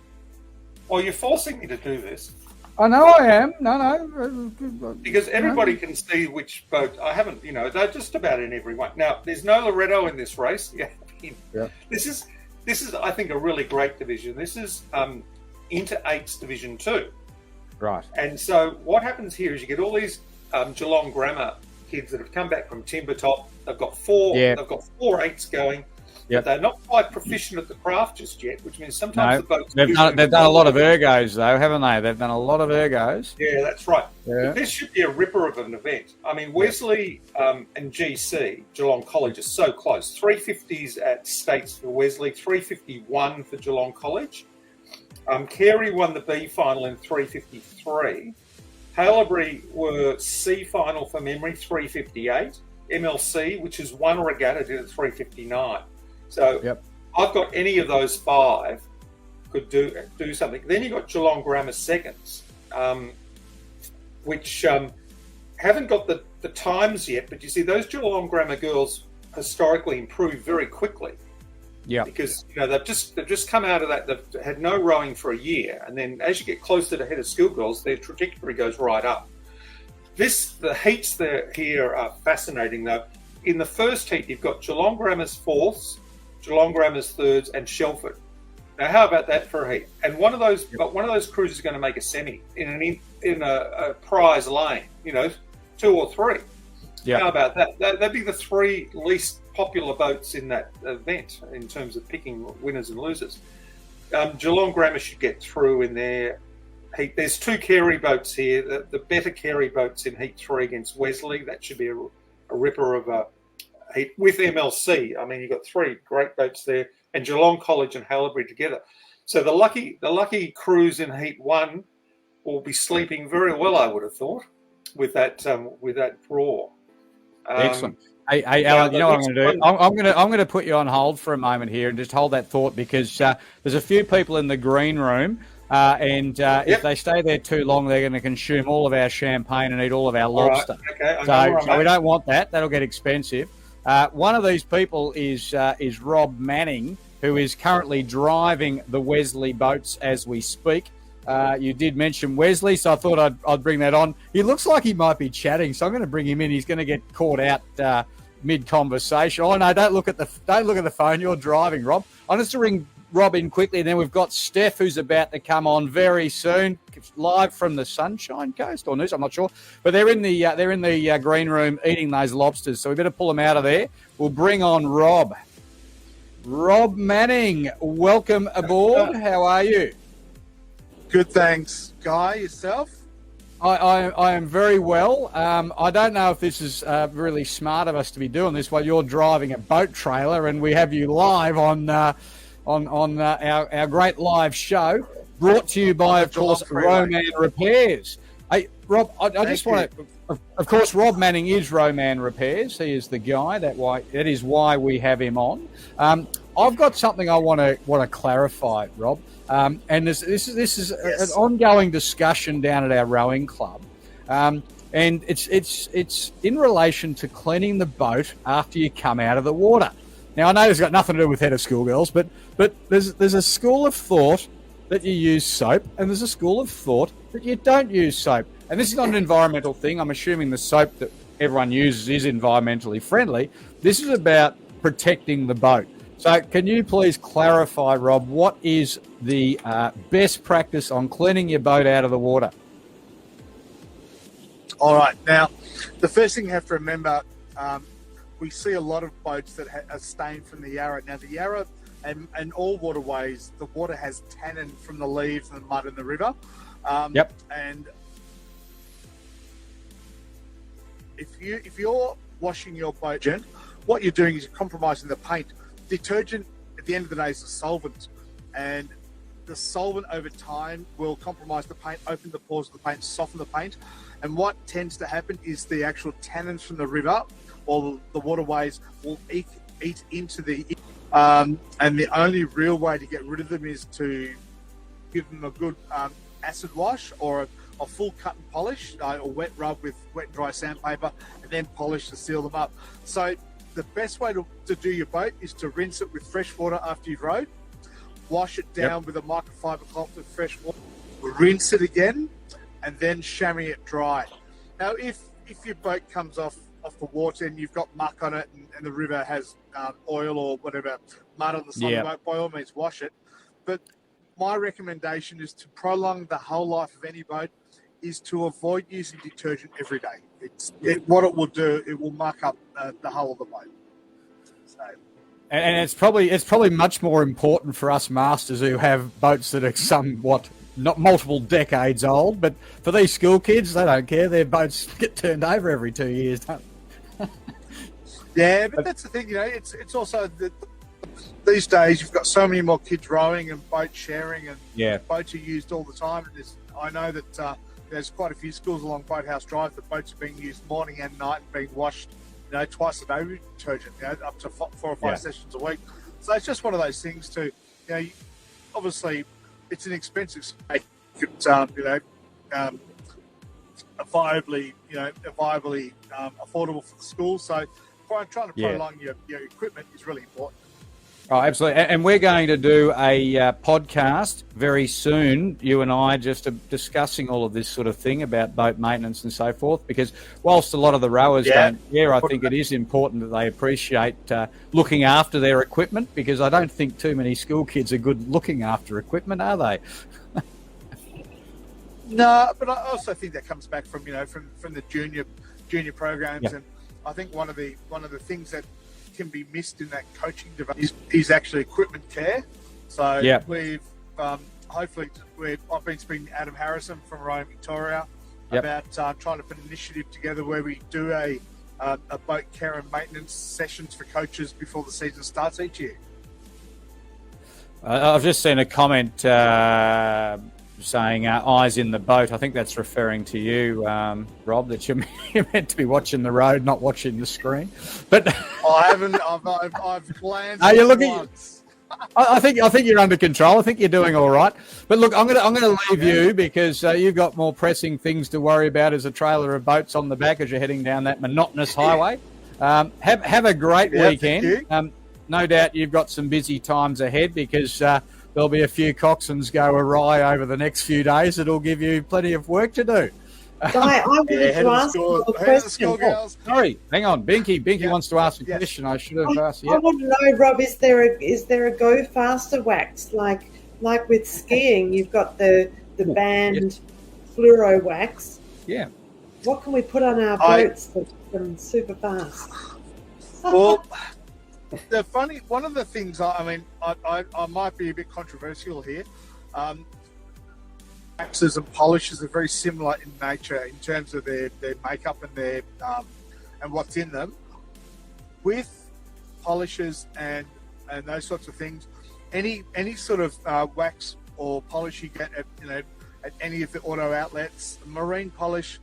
Well, you're forcing me to do this. I know I am. No. Because everybody can see which boat. I haven't. They're just about in every one. Now, there's no Loretto in this race. Yeah. This is I think a really great division. This is Inter 8's Division 2. Right. And so what happens here is you get all these Geelong Grammar kids that have come back from Timbertop. They've got four 8s going. Yep. But they're not quite proficient at the craft just yet, which means sometimes the boats... They've done a lot of ergos, though, haven't they? They've done a lot of ergos. Yeah, that's right. Yeah. But this should be a ripper of an event. I mean, Wesley and GC, Geelong College, are so close. 350s at States for Wesley, 351 for Geelong College. Carey won the B final in 353. Haileybury were C final for memory, 358. MLC, which is one regatta, did it 359. So I've got any of those 5 could do something. Then you've got Geelong Grammar seconds, which haven't got the times yet. But you see, those Geelong Grammar girls historically improve very quickly. Yeah, because they've just come out of that. They've had no rowing for a year, and then as you get closer to head of Schoolgirls, their trajectory goes right up. The heats there here are fascinating, though. In the first heat, you've got Geelong Grammar's 4ths, Geelong Grammar's 3rds, and Shelford. Now, how about that for a heat? And one of those crews is going to make a semi in a prize lane. 2 or 3. Yeah. How about that? That'd be the 3 least popular boats in that event in terms of picking winners and losers. Geelong Grammar should get through in their heat. There's 2 Carey boats here. The better Carey boats in heat 3 against Wesley. That should be a ripper of a heat with MLC. I mean, you've got 3 great boats there, and Geelong College and Haileybury together. So the lucky crews in heat 1 will be sleeping very well, I would have thought, with that draw. Excellent. Hey, Alan, you know what I'm going to do? I'm going to put you on hold for a moment here and just hold that thought, because there's a few people in the green room, and if they stay there too long, they're going to consume all of our champagne and eat all of our lobster. Right. Okay. So we don't want that. That'll get expensive. One of these people is Rob Manning, who is currently driving the Wesley boats as we speak. You did mention Wesley, so I thought I'd bring that on. He looks like he might be chatting, so I'm going to bring him in. He's going to get caught out mid-conversation. Oh no, don't look at the phone. You're driving, Rob. I'm just to ring Rob in quickly, and then we've got Steph, who's about to come on very soon, live from the Sunshine Coast or News. I'm not sure, but they're in the green room eating those lobsters. So we better pull them out of there. We'll bring on Rob. Rob Manning, welcome aboard. How are you? Good, thanks. Guy, yourself? I am very well. I don't know if this is really smart of us to be doing this while you're driving a boat trailer, and we have you live on our great live show, brought to you by, of course, RowMann Repairs. Hey, Rob, I just want to... Of course, Rob Manning is RowMann Repairs. He is the guy. That is why we have him on. I've got something I want to clarify, Rob. And this is an ongoing discussion down at our rowing club, and it's in relation to cleaning the boat after you come out of the water. Now, I know it's got nothing to do with head of Schoolgirls, but there's a school of thought that you use soap, and there's a school of thought that you don't use soap. And this is not an environmental thing. I'm assuming the soap that everyone uses is environmentally friendly. This is about protecting the boat. So can you please clarify, Rob, what is the best practice on cleaning your boat out of the water? All right. Now, the first thing you have to remember, we see a lot of boats that are stained from the Yarra. Now, the Yarra and all waterways, the water has tannin from the leaves and the mud in the river. Yep. And if you're washing your boat, what you're doing is you're compromising the paint. Detergent, at the end of the day, is a solvent, and the solvent over time will compromise the paint, open the pores of the paint, soften the paint. And what tends to happen is the actual tannins from the river or the waterways will eat into the... and the only real way to get rid of them is to give them a good acid wash or a full cut and polish, or wet rub with wet and dry sandpaper, and then polish to seal them up. So the best way to do your boat is to rinse it with fresh water after you've rowed, wash it down with a microfiber cloth with fresh water, rinse it again, and then chamois it dry. Now, if your boat comes off the water and you've got muck on it and the river has oil or whatever, mud on the side of the boat, by all means wash it. But my recommendation is to prolong the whole life of any boat is to avoid using detergent every day. what it will do, it will muck up the hull of the boat. So. And it's probably much more important for us masters who have boats that are somewhat not multiple decades old, but for these school kids, they don't care. Their boats get turned over every 2 years, don't they? Yeah, but that's the thing, it's also these days you've got so many more kids rowing and boat sharing, and boats are used all the time. And I know that there's quite a few schools along Boathouse Drive that boats are being used morning and night and being washed, twice a day with detergent, up to 4 or 5 sessions a week. So it's just one of those things to, obviously it's an expensive space, viably affordable for the school. So trying to prolong your equipment is really important. Oh, absolutely. And we're going to do a podcast very soon, you and I, just discussing all of this sort of thing about boat maintenance and so forth, because whilst a lot of the rowers don't care, I think it is important that they appreciate looking after their equipment, because I don't think too many school kids are good looking after equipment, are they? No, but I also think that comes back from the junior programs, and I think one of the things that can be missed in that coaching development is actually equipment care. So we've hopefully I've been speaking to Adam Harrison from RowMann Victoria about trying to put an initiative together where we do a boat care and maintenance sessions for coaches before the season starts each year. I've just seen a comment saying eyes in the boat. I think that's referring to you, Rob, that you're meant to be watching the road, not watching the screen. But I haven't. I've glanced. Are you looking? Once. I think you're under control. I think you're doing all right. But look, I'm gonna leave you because you've got more pressing things to worry about as a trailer of boats on the back as you're heading down that monotonous highway. Have a great weekend. No doubt you've got some busy times ahead because there'll be a few coxswains go awry over the next few days. It'll give you plenty of work to do. I wanted to ask you a question. Sorry, hang on. Binky wants to ask a question. I should have asked you. I want to know, Rob, is there a go faster wax like with skiing? You've got the banned fluoro wax. Yeah. What can we put on our boats that's super fast? Well, one of the things, I might be a bit controversial here. Waxes and polishes are very similar in nature in terms of their makeup and their and what's in them. With polishes and those sorts of things, any sort of wax or polish you get at any of the auto outlets, marine polish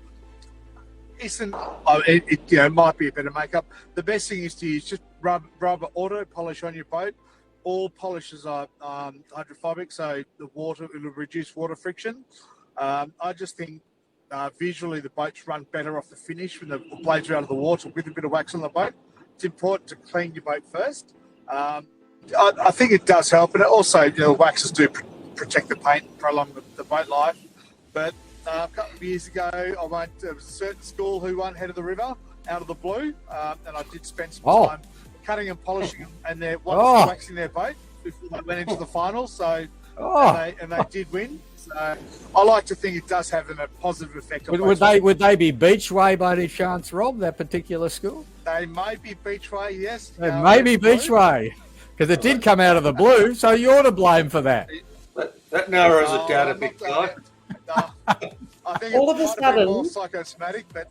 isn't. It might be a bit of makeup. The best thing is to use just rubber auto polish on your boat. All polishes are hydrophobic, so the water will reduce water friction. I just think visually the boats run better off the finish when the blades are out of the water with a bit of wax on the boat. It's important to clean your boat first. I think it does help, and it also waxes do protect the paint and prolong the boat life. But a couple of years ago, I went to a certain school who won Head of the River out of the blue, and I did spend some time cutting and polishing them, and they're waxing their boat before they went into the finals. So and they did win. So I like to think it does have a positive effect on would they be Beachway by any chance, Rob, that particular school? They may be Beachway, yes. They may be Beachway, because it did come out of the blue, so you're to blame for that. That narrows it down a bit, guy. I think all of a sudden, more psychosomatic, but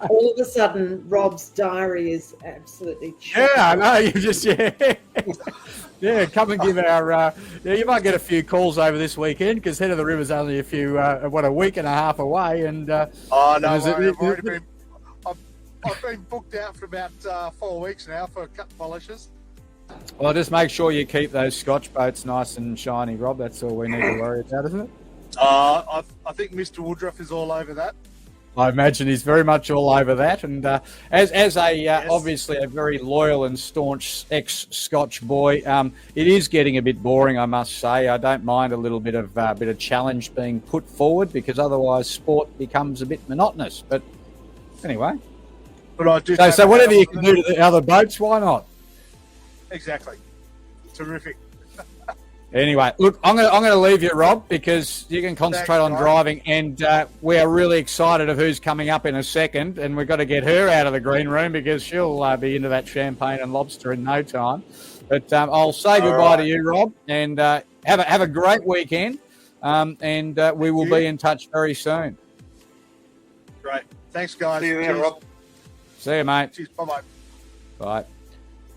all of a sudden, Rob's diary is absolutely chock. Yeah, I know. You just come and give our. You might get a few calls over this weekend because Head of the River's only a week and a half away, and I've been booked out for about 4 weeks now for cut polishes. Well, just make sure you keep those Scotch boats nice and shiny, Rob. That's all we need to worry about, isn't it? I think Mr. Woodruff is all over that. I imagine he's very much all over that, and as obviously a very loyal and staunch ex-Scotch boy, it is getting a bit boring, I must say. I don't mind a little bit of challenge being put forward because otherwise sport becomes a bit monotonous. But anyway, but I do. So whatever you can do to the other boats, why not? Exactly. Terrific. Anyway, look, I'm gonna leave you, Rob, because you can concentrate on driving, and we are really excited of who's coming up in a second, and we've got to get her out of the green room because she'll be into that champagne and lobster in no time. But I'll say goodbye to you, Rob, and have a great weekend, and we will be in touch very soon. Great. Thanks, guys. See you there, Rob. See you, mate. Cheers. Bye-bye. Bye.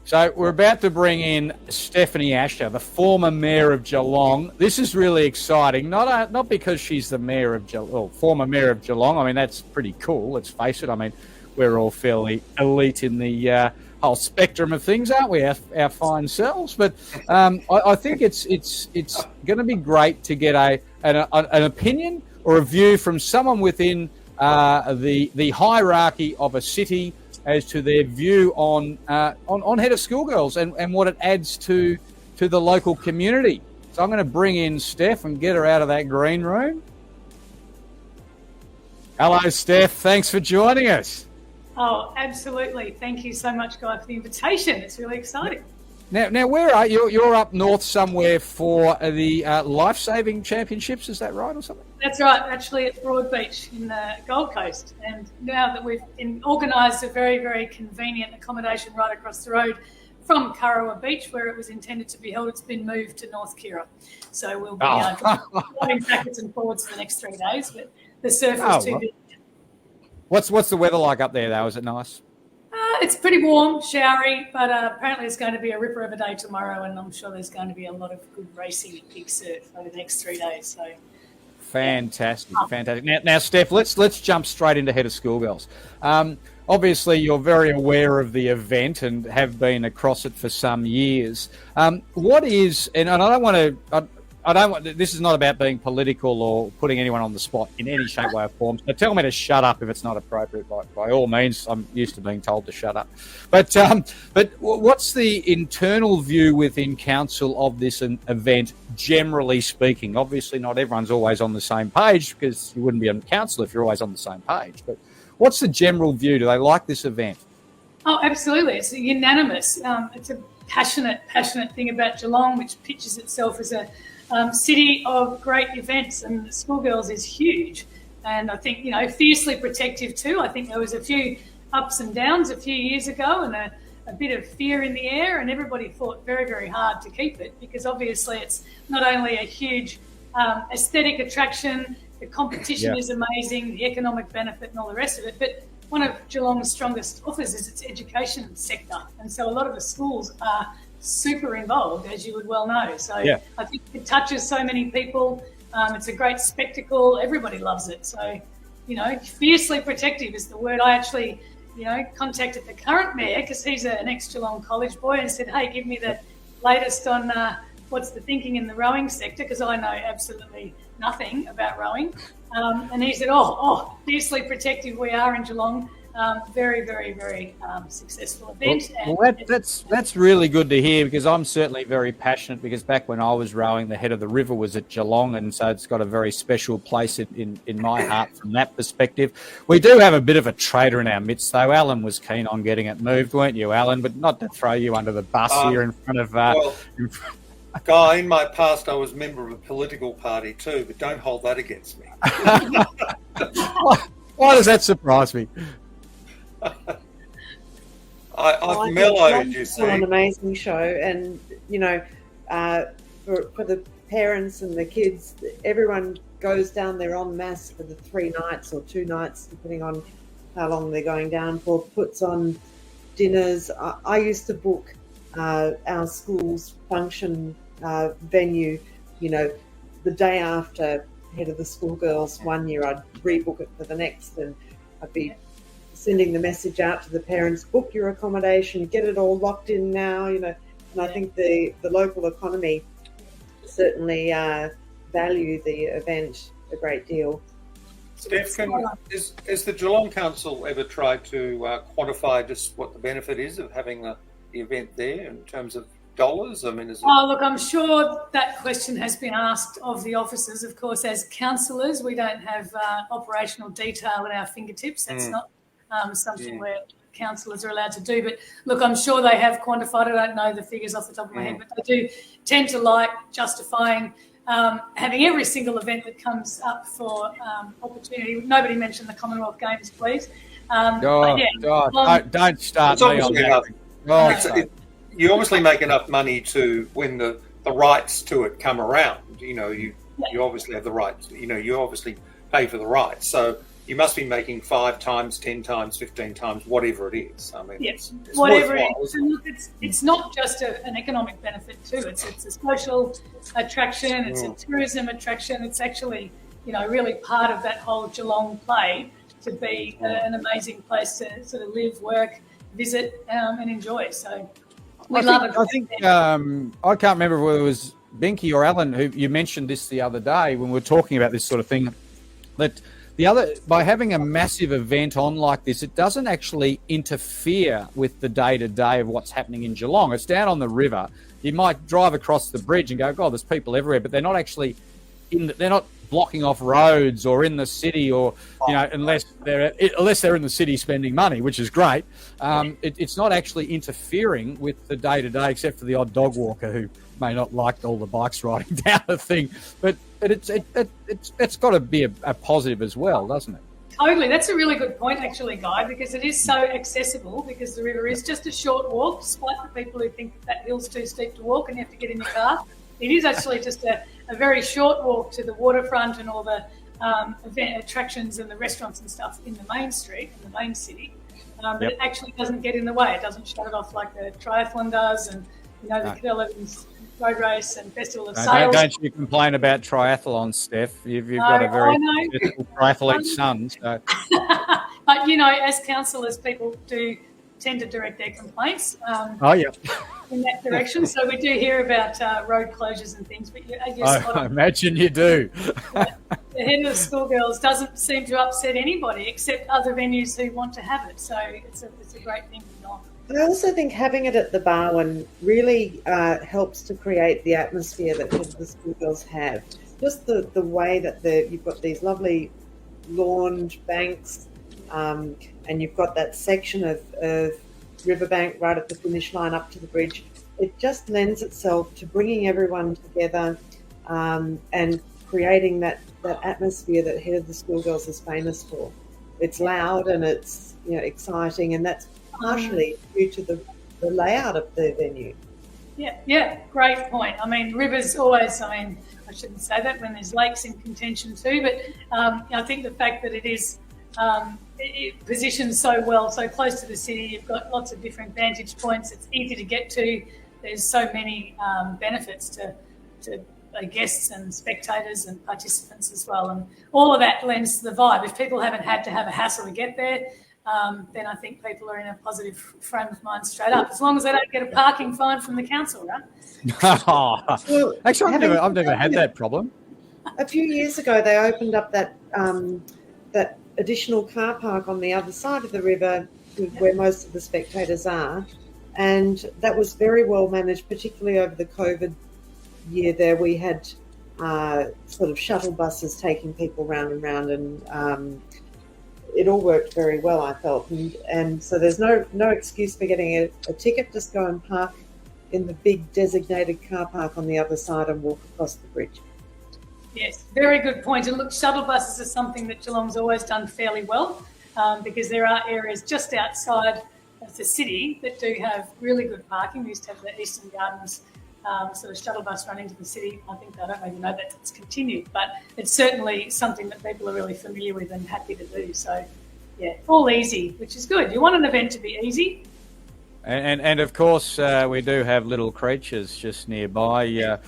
So we're about to bring in Stephane Asher, the former Mayor of Geelong. This is really exciting, not because she's the Mayor of Geelong, or former Mayor of Geelong. I mean, that's pretty cool, let's face it. I mean, we're all fairly elite in the whole spectrum of things, aren't we, our fine selves? But I think it's going to be great to get an opinion or a view from someone within the hierarchy of a city as to their view on Head of Schoolgirls and what it adds to the local community. So I'm going to bring in Steph and get her out of that green room. Hello, Steph. Thanks for joining us. Oh, absolutely. Thank you so much, Guy, for the invitation. It's really exciting. Now, where are you? You're up north somewhere for the life-saving championships, is that right, or something? That's right, actually at Broadbeach in the Gold Coast. And now that we've organised a very, very convenient accommodation right across the road from Kurrawa Beach, where it was intended to be held, it's been moved to North Kira. So we'll be driving backwards and forwards for the next 3 days, but the surf is too big. What's the weather like up there, though? Is it nice? It's pretty warm, showery, but apparently it's going to be a ripper of a day tomorrow, and I'm sure there's going to be a lot of good racing and big surf over the next 3 days. So, fantastic. Now, Steph, let's jump straight into Head of Schoolgirls. Obviously, you're very aware of the event and have been across it for some years. What is, and I don't want. This is not about being political or putting anyone on the spot in any shape, way, or form. So tell me to shut up if it's not appropriate. By all means, I'm used to being told to shut up. But what's the internal view within council of this event, generally speaking? Obviously, not everyone's always on the same page because you wouldn't be on council if you're always on the same page. But what's the general view? Do they like this event? Oh, absolutely. It's unanimous. It's a passionate thing about Geelong, which pitches itself as a city of great events, and Schoolgirls is huge, and I think fiercely protective too. I think there was a few ups and downs a few years ago, and a bit of fear in the air, and everybody fought very, very hard to keep it because obviously it's not only a huge aesthetic attraction, the competition is amazing, the economic benefit and all the rest of it, but one of Geelong's strongest offers is its education sector, and so a lot of the schools are super involved, as you would well know. So I think it touches so many people. It's a great spectacle. Everybody loves it. So, fiercely protective is the word. I actually, contacted the current mayor because he's an ex-Geelong college boy and said, hey, give me the latest on what's the thinking in the rowing sector, because I know absolutely nothing about rowing. And he said, fiercely protective we are in Geelong. Very, very, very successful event. Well, that's really good to hear, because I'm certainly very passionate, because back when I was rowing, the head of the river was at Geelong, and so it's got a very special place in my heart from that perspective. We do have a bit of a traitor in our midst, though. Alan was keen on getting it moved, weren't you, Alan? But not to throw you under the bus here in front of... Guy, in my past, I was a member of a political party too, but don't hold that against me. Why does that surprise me? I've mellowed, you see. An amazing show, and for the parents and the kids, everyone goes down there en masse for the 3 nights or 2 nights, depending on how long they're going down for. Puts on dinners. I used to book our school's function venue, the day after Head of the Schoolgirls. One year I'd rebook it for the next, and I'd be sending the message out to the parents, book your accommodation, get it all locked in now, and I think the local economy certainly value the event a great deal. Steph, has the Geelong Council ever tried to quantify just what the benefit is of having the event there in terms of dollars? I mean, look, I'm sure that question has been asked of the officers. Of course, as councillors, we don't have operational detail at our fingertips. That's not something we're councillors are allowed to do. But look, I'm sure they have quantified it. I don't know the figures off the top of my head, but they do tend to like justifying having every single event that comes up for opportunity. Nobody mentioned the Commonwealth Games, please. Don't start me on that. You obviously make enough money to when the rights to it come around. You obviously have the rights. You obviously pay for the rights. So you must be making 5 times, 10 times, 15 times, whatever it is. I mean, it's whatever it is. And look, it's not just an economic benefit too. It's a social attraction. It's a tourism attraction. It's actually, really part of that whole Geelong play to be an amazing place to sort of live, work, visit, and enjoy. So we love it. I think I can't remember whether it was Binky or Alan who you mentioned this the other day when we were talking about this sort of thing, that by having a massive event on like this, it doesn't actually interfere with the day-to-day of what's happening in Geelong. It's down on the river. You might drive across the bridge and go, God, there's people everywhere, but they're not actually they're not blocking off roads or in the city, or unless they're in the city spending money, which is great. It's not actually interfering with the day-to-day, except for the odd dog walker who may not like all the bikes riding down the thing, but it's got to be a positive as well, doesn't it? Totally. That's a really good point, actually, Guy, because it is so accessible, because the river is just a short walk, despite the people who think that hill's too steep to walk and you have to get in your car. It is actually just a very short walk to the waterfront and all the event attractions and the restaurants and stuff in the main street, in the main city. But it actually doesn't get in the way. It doesn't shut it off like the triathlon does, and the Cadell Evans road race and Festival of Sales. Don't you complain about triathlons, Steph. You've got a very successful triathlete son. So. But, as councillors, people do tend to direct their complaints in that direction. So we do hear about road closures and things. But I imagine you do. The head of Schoolgirls doesn't seem to upset anybody except other venues who want to have it. So it's a great thing to know. I also think having it at the Barwon really helps to create the atmosphere that the Schoolgirls have. Just the way that you've got these lovely lawned banks, and you've got that section of riverbank right at the finish line up to the bridge. It just lends itself to bringing everyone together and creating that atmosphere that Head of the Schoolgirls is famous for. It's loud and it's exciting, and that's partially due to the layout of the venue. Yeah, great point. I mean, rivers always, I shouldn't say that when there's lakes in contention too, but I think the fact that it is it positions so well, so close to the city, you've got lots of different vantage points, it's easy to get to, there's so many benefits to guests and spectators and participants as well, and all of that lends to the vibe. If people haven't had to have a hassle to get there, then I think people are in a positive frame of mind straight up, as long as they don't get a parking fine from the council, right? Well, actually, I've never had that problem. A few years ago, they opened up that additional car park on the other side of the river where most of the spectators are, and that was very well managed, particularly over the COVID year there. We had sort of shuttle buses taking people round and round, and it all worked very well, I felt. And so there's no excuse for getting a ticket. Just go and park in the big designated car park on the other side and walk across the bridge. Yes, very good point. And look, shuttle buses are something that Geelong's always done fairly well, because there are areas just outside of the city that do have really good parking. We used to have the Eastern Gardens sort of shuttle bus running to the city. I don't even know that it's continued, but it's certainly something that people are really familiar with and happy to do. So, yeah, all easy, which is good. You want an event to be easy. And of course, we do have little creatures just nearby. They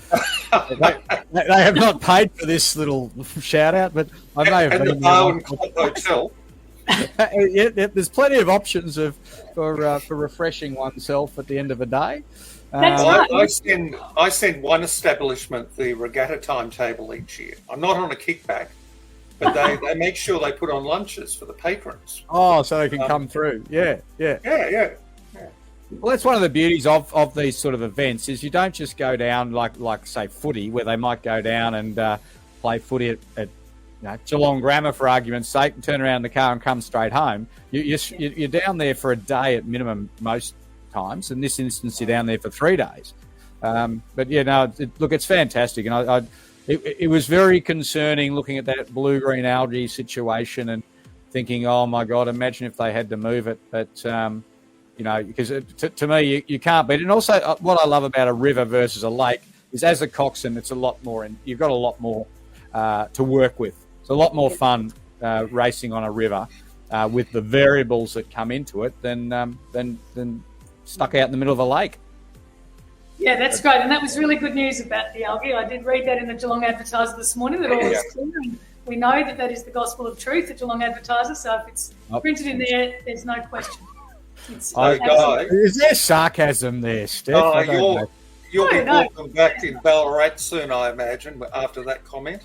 have not paid for this little shout out, but I may have been. And the Barwon Club Hotel. There's plenty of options for refreshing oneself at the end of a day. I send one establishment the Regatta timetable each year. I'm not on a kickback, but they make sure they put on lunches for the patrons. Oh, so they can come through. Yeah. Well, that's one of the beauties of these sort of events is you don't just go down like say footy, where they might go down and play footy at Geelong Grammar, for argument's sake, and turn around in the car and come straight home, you're down there for a day at minimum most times. In this instance, you're down there for 3 days. But look, it's fantastic, and it was very concerning looking at that blue-green algae situation and thinking, oh my God, imagine if they had to move it. But because to me, you can't beat it. And also, what I love about a river versus a lake is, as a coxswain, it's a lot more, and you've got a lot more to work with. It's a lot more fun racing on a river with the variables that come into it than stuck out in the middle of a lake. Yeah, that's great. And that was really good news about the algae. I did read that in the Geelong Advertiser this morning, that all is clear. And we know that is the gospel of truth, the Geelong Advertiser. So if it's printed in there, there's no question. Is there sarcasm there, Steph? You'll be welcome back in Ballarat soon, I imagine, after that comment.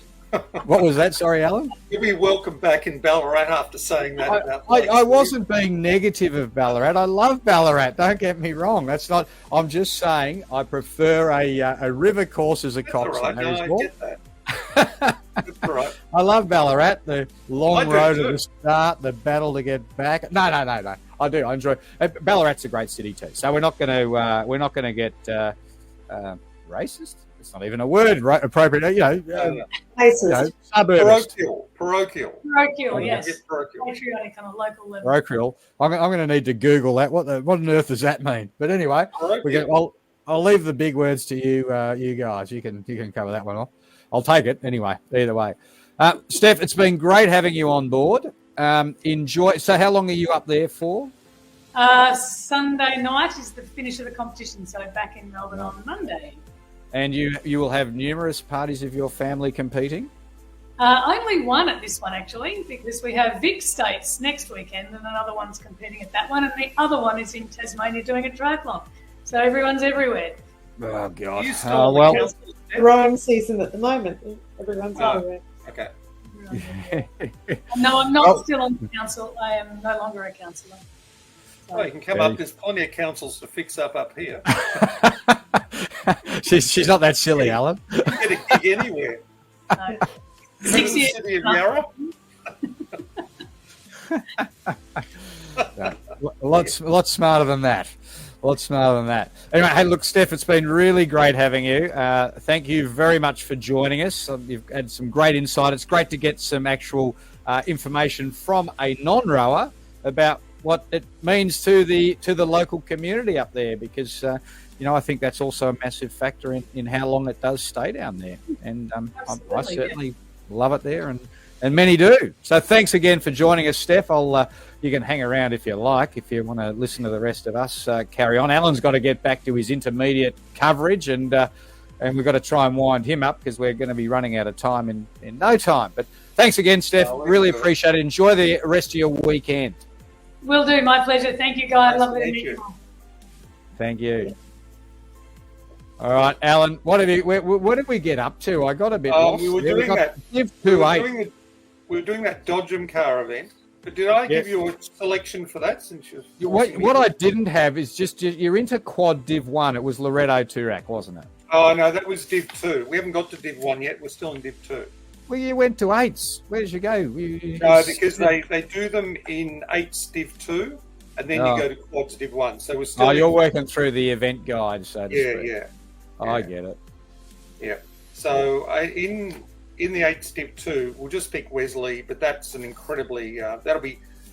What was that? Sorry, Alan? You'll be welcome back in Ballarat after saying that. I wasn't being negative of Ballarat. I love Ballarat. Don't get me wrong. That's not. I'm just saying I prefer a river course as a coxswain. Right. No, I get that. That's right. I love Ballarat. The long road to the start, the battle to get back. No. I do. I enjoy. Ballarat's a great city too. So we're not going to get racist. It's not even a word appropriate. Racist. Parochial. Yes. Patriotic on a local level. Parochial. I'm going to need to Google that. What on earth does that mean? But anyway, I'll leave the big words to you. You guys, you can cover that one off. I'll take it anyway. Either way, Steph, it's been great having you on board. Enjoy. So, how long are you up there for? Sunday night is the finish of the competition. So back in Melbourne on Monday. And you will have numerous parties of your family competing? Only one at this one, actually, because we have Vic States next weekend and another one's competing at that one, and the other one is in Tasmania doing a triathlon. So everyone's everywhere. Oh, God. Growing season at the moment. Everyone's everywhere. Okay. No, I'm not still on the council. I am no longer a councillor. So. Well, you can come up. There's plenty of councils to fix up here. She's not that silly, Alan. You can get a gig anywhere. No. 6 years. City of Yarra. Lots smarter than that. Anyway, hey, look, Steph, it's been really great having you. Thank you very much for joining us. You've had some great insight. It's great to get some actual information from a non-rower about what it means to the local community up there, because I think that's also a massive factor in how long it does stay down there. And I certainly love it there, and many do. So thanks again for joining us, Steph. You can hang around if you like, if you want to listen to the rest of us carry on. Alan's got to get back to his intermediate coverage, and we've got to try and wind him up because we're going to be running out of time in no time. But thanks again, Steph. Really appreciate it. Enjoy the rest of your weekend. Will do. My pleasure. Thank you, guys. Lovely to meet you. Thank you. All right, Alan, what did we get up to? I got a bit lost. We were doing that. We were doing that Dodgem car event. But did I give you a selection for that? Since what I didn't have is just you're into quad Div 1. It was Loretto Toorak, wasn't it? Oh, no, that was Div 2. We haven't got to Div 1 yet. We're still in Div 2. Well, you went to 8s. Where did you go? No, because they do them in 8s Div 2, and then you go to quads Div 1. So we're still. You're working through the event guide, so to speak. Yeah. I get it. Yeah. So in the 8s Div 2, we'll just pick Wesley, but that's an incredibly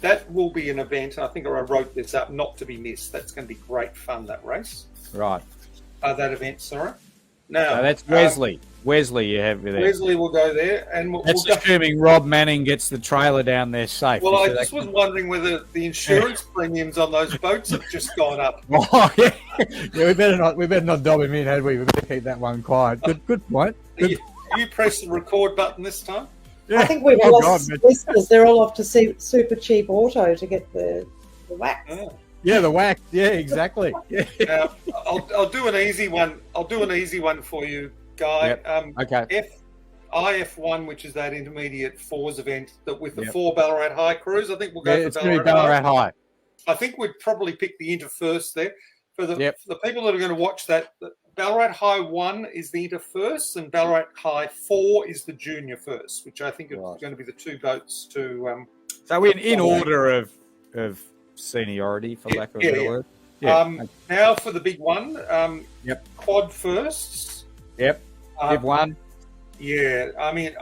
that will be an event. I think I wrote this up, not to be missed. That's going to be great fun, that race. Right. That event, sorry. Now that's Wesley. Wesley, you have there. Wesley will go there, and that's assuming Rob Manning gets the trailer down there safe. Well, I just was wondering whether the insurance premiums on those boats have just gone up. Oh yeah, we better not dob him in, had we? We better keep that one quiet. Good point. You press the record button this time. Yeah. I think we've lost listeners. They're all off to see Super Cheap Auto to get the wax. Oh. Yeah, the wax. Yeah, exactly. Yeah. Now, I'll do an easy one. I'll do an easy one for you, Guy. Yep. Okay. IF1, which is that intermediate fours event that with the 4 Ballarat High crews. I think we'll go for Ballarat High. I think we'd probably pick the Inter first there. For the people that are going to watch that, Ballarat High 1 is the inter-first, and Ballarat High 4 is the junior first, which I think is going to be the two boats to... so in order of seniority, for lack of a better word. Yeah. Now for the big one. Quad firsts. Yep. Big one. Yeah. I mean,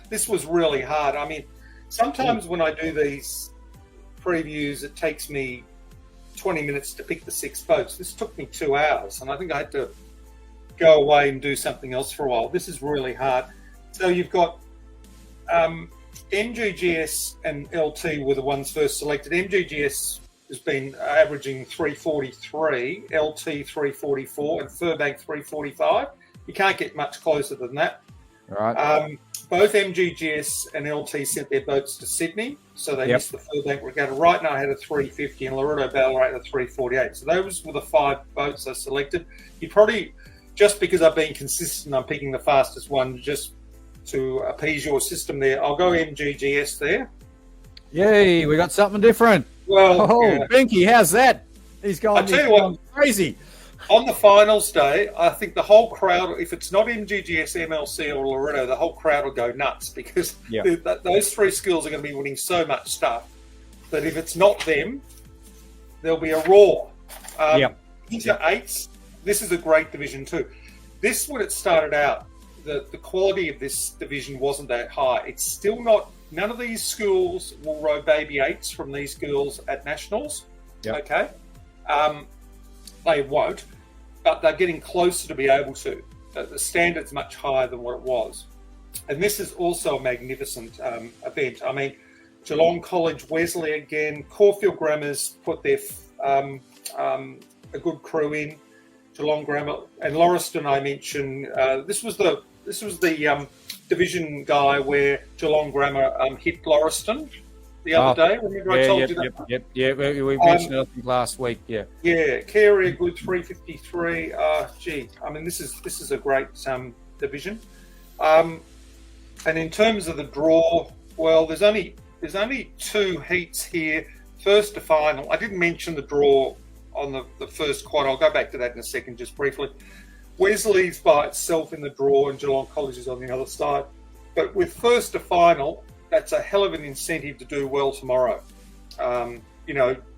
this was really hard. I mean, sometimes when I do these previews, it takes me 20 minutes to pick the 6 boats. This took me 2 hours, and I think I had to go away and do something else for a while. This is really hard. So you've got MGGS and LT were the ones first selected. MGGS has been averaging 343, LT 344, and Furbank 345. You can't get much closer than that. Right. Both MGGS and LT sent their boats to Sydney, so they missed the Furbank Regatta. Right now, I had a 350 and Loreto Ballarat a 348. So those were the 5 boats I selected. You probably, just because I've been consistent, I'm picking the fastest one just to appease your system there. I'll go MGGS there. Yay, we got something different. Well, Binky, how's that? He's going crazy. On the finals day, I think the whole crowd, if it's not MGGS, MLC or Loreto, the whole crowd will go nuts because those 3 schools are going to be winning so much stuff that if it's not them, there'll be a roar. Into 8s, this is a great division too. This, when it started out, the quality of this division wasn't that high. It's still not, none of these schools will row baby 8s from these girls at nationals. Okay? They won't, but they're getting closer to be able to. The standard's much higher than what it was. And this is also a magnificent event. I mean, Geelong College, Wesley again, Caulfield Grammar's put their a good crew in. Geelong Grammar and Lauriston, I mentioned. This was the division guy where Geelong Grammar hit Lauriston the other day. Remember I told you that? Yeah, we mentioned it I think last week. Yeah, Carey, a good 353. I mean, this is a great division. And in terms of the draw, well, there's only 2 heats here, first to final. I didn't mention the draw on the first quad. I'll go back to that in a second, just briefly. Wesley's by itself in the draw, and Geelong College is on the other side. But with first to final, that's a hell of an incentive to do well tomorrow.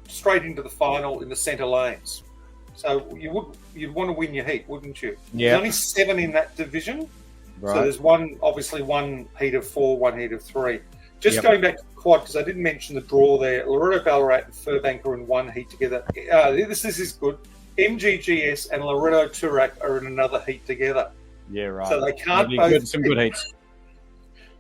Straight into the final in the centre lanes. So you'd want to win your heat, wouldn't you? Yeah. There's only 7 in that division. Right. So there's one heat of 4, one heat of 3. Just going back to the quad, because I didn't mention the draw there. Loreto Ballarat and Furbank are in one heat together. This is good. MGGS and Loreto Toorak are in another heat together. Yeah, right. So they can't both... Some good heats.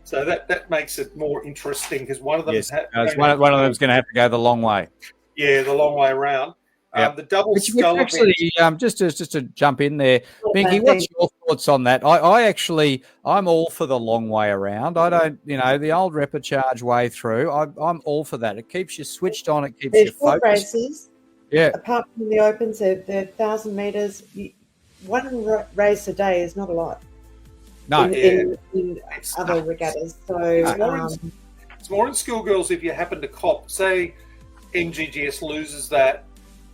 So that makes it more interesting because one of them... Yes, one of them's going to have to go the long way. Yeah, the long way around. Yep. The double skull actually, just to jump in there, Binky, what's your thoughts on that? I'm all for the long way around. I don't, the old repechage way through. I'm all for that. It keeps you switched on. It keeps you focused. Races. Yeah. Apart from the opens, they're 1,000 metres. One race a day is not a lot. No, in other regattas. So it's more in Schoolgirls if you happen to cop. Say MGGS loses that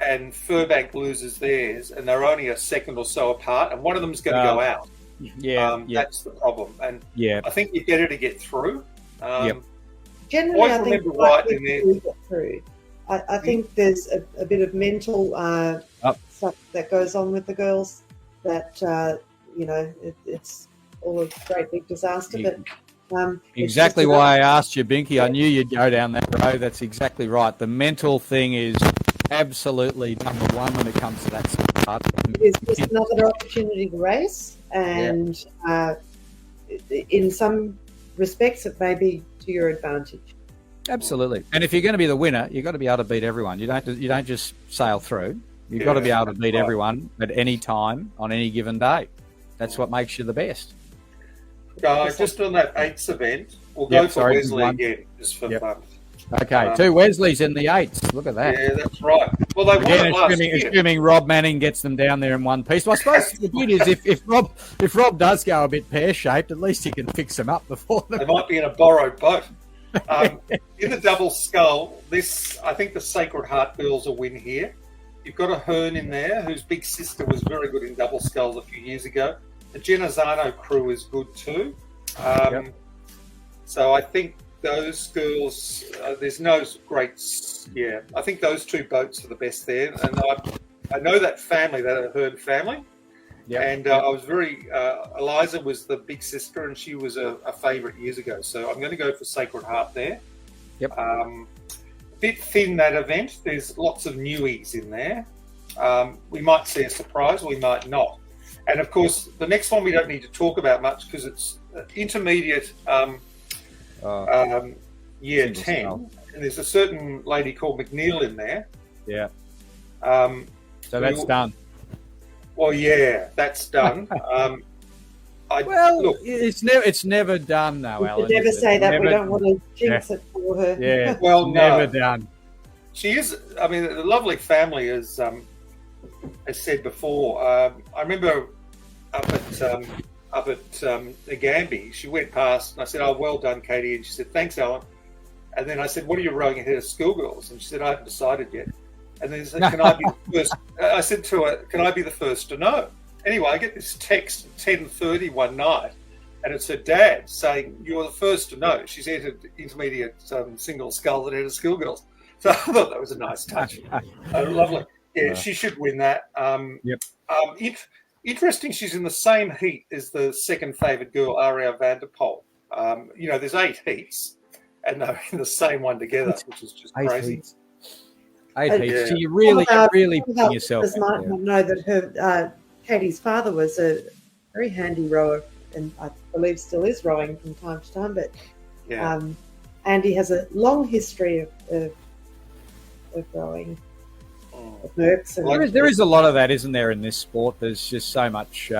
and Furbank loses theirs, and they're only a second or so apart, and one of them's going to go out. That's the problem. And I think you're better to get through. Generally, I think get through. I think there's a bit of mental stuff that goes on with the girls that, it's all a great big disaster. But exactly why I asked you, Binky. I knew you'd go down that road. That's exactly right. The mental thing is absolutely number one when it comes to that part. It's just another opportunity to race, and in some respects, it may be to your advantage. Absolutely. And if you're going to be the winner, you've got to be able to beat everyone. You don't just sail through. You've got to be able to beat everyone at any time on any given day. That's what makes you the best. Just on that 8th event, we'll go for Wesley again, just for fun. Okay, 2 Wesleys in the 8s. Look at that. Yeah, that's right. Well, they won it last year. Assuming Rob Manning gets them down there in one piece. Well, I suppose the beauty is if Rob does go a bit pear-shaped, at least he can fix them up before them. They might be in a borrowed boat. In the double skull, I think the Sacred Heart girls will win here. You've got a Hearn in there, whose big sister was very good in double sculls a few years ago. The Genazzano crew is good too. So I think those girls, there's no great, I think those two boats are the best there. And I know that family, that Hearn family. Yep. And I was Eliza was the big sister, and she was a favourite years ago. So I'm going to go for Sacred Heart there. Yep. Bit thin, that event. There's lots of newies in there. We might see a surprise, we might not. And of course, the next one we don't need to talk about much because it's intermediate year 10. Style. And there's a certain lady called McNeil in there. Yeah. So that's done. Well, yeah, that's done. Look, it's never done though, Alan. Never say that. We don't want to jinx it for her. Yeah. Well, never done. She is. I mean, the lovely family, as said before. I remember up at the Gambie, she went past, and I said, "Oh, well done, Katie," and she said, "Thanks, Alan." And then I said, "What are you rowing ahead of Schoolgirls?" And she said, "I haven't decided yet." And then she said, "Can I be the first?" I said to her, "Can I be the first to know?" Anyway, I get this text at 10:30 one night, and it's her dad saying, "You're the first to know. She's entered intermediate single sculls ahead of Schoolgirls." So I thought that was a nice touch. Lovely. Yeah, she should win that. Interesting, she's in the same heat as the second favoured girl, Ariel van der Poel. There's 8 heats, and they're in the same one together, which is just crazy. 8 heats. So you really putting yourself might not know that her Katie's father was a very handy rower, and I believe still is rowing from time to time. But Andy has a long history of rowing. There is a lot of that, isn't there, in this sport? There's just so much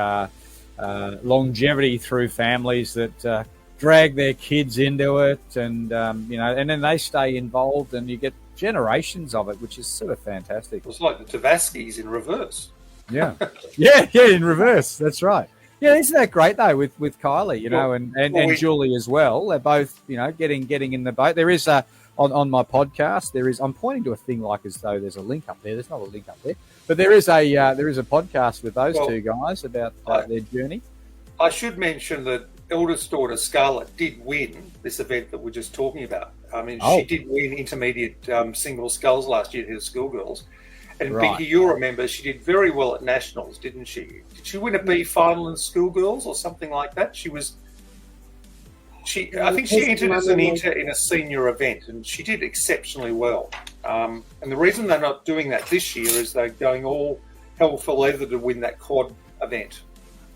longevity through families that drag their kids into it, and and then they stay involved, and you get generations of it, which is sort of fantastic. It's like the Tavascis in reverse. Yeah, in reverse. That's right. Yeah, isn't that great though with Kylie, and Julie as well? They're both, getting in the boat. There is on my podcast. I'm pointing to a thing like as though there's a link up there. There's not a link up there, but there is a podcast with those two guys about their journey. I should mention that eldest daughter Scarlett did win this event that we're just talking about. I mean, she did win intermediate single sculls last year at Schoolgirls. And Binky, you'll remember, she did very well at Nationals, didn't she? Did she win a B final in Schoolgirls or something like that? I think she entered as an in a senior event, and she did exceptionally well. And the reason they're not doing that this year is they're going all hell for leather to win that quad event.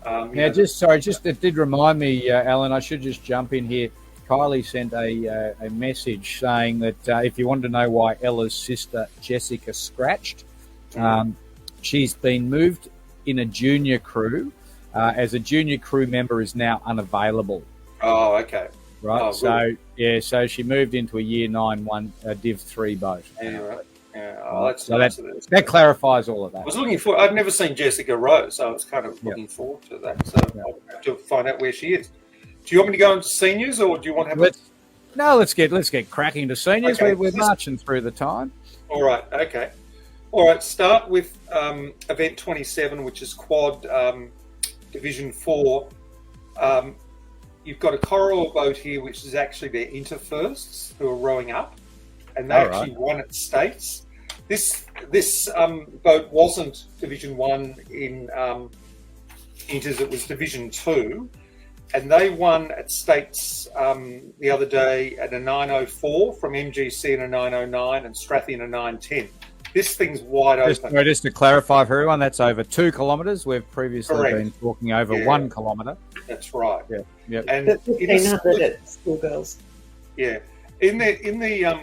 It did remind me, Alan, I should just jump in here. Kylie sent a message saying that if you wanted to know why Ella's sister Jessica scratched, she's been moved in a junior crew, as a junior crew member is now unavailable. Oh, okay. Right. Oh, so she moved into a year 9 Div 3 boat. Yeah, right. Yeah. That clarifies all of that. I was looking for. I've never seen Jessica row, so I was kind of looking forward to that. So I'll have to find out where she is. Do you want me to go into seniors, or do you want to have? Let's get cracking to seniors. Okay. We're marching through the time. All right. Okay. All right. Start with event 27, which is quad Division 4. You've got a Corridor boat here, which is actually their interfirsts who are rowing up, and they actually won at States. This boat wasn't Division 1 in Inters; it was Division 2. And they won at States the other day at a 9:04 from MGC in a 9:09 and Strathy in a 9:10. This thing's wide open. Just to clarify for everyone, that's over 2 kilometres. We've previously been talking over 1 kilometre. That's right. Yeah. Yep. And 1,500 at Schoolgirls. Yeah. In the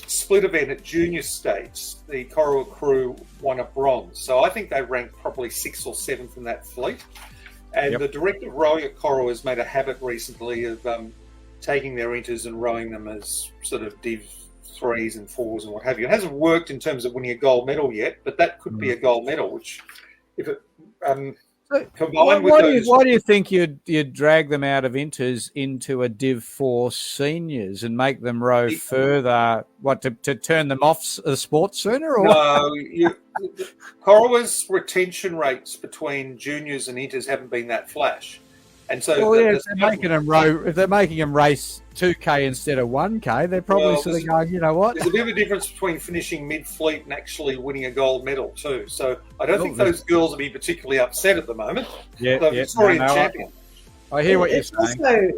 split event at Junior States, the Corridor crew won a bronze. So I think they ranked probably 6th or 7th in that fleet. And the director of rowing at Corridor has made a habit recently of taking their inters and rowing them as sort of Div 3s and 4s and what have you. It hasn't worked in terms of winning a gold medal yet, but that could be a gold medal, which if it combined with Why those. do you think you'd drag them out of inters into a Div 4 seniors and make them row further? What, to turn them off the sport sooner? Or? No, Corowa's retention rates between juniors and inters haven't been that flash. And so if they're making them race 2K instead of 1K, they're probably sort of going, you know what? There's a bit of a difference between finishing mid-fleet and actually winning a gold medal too. So I don't think those girls will be particularly upset at the moment. Yeah, the Victorian champion. I hear what you're saying. Also,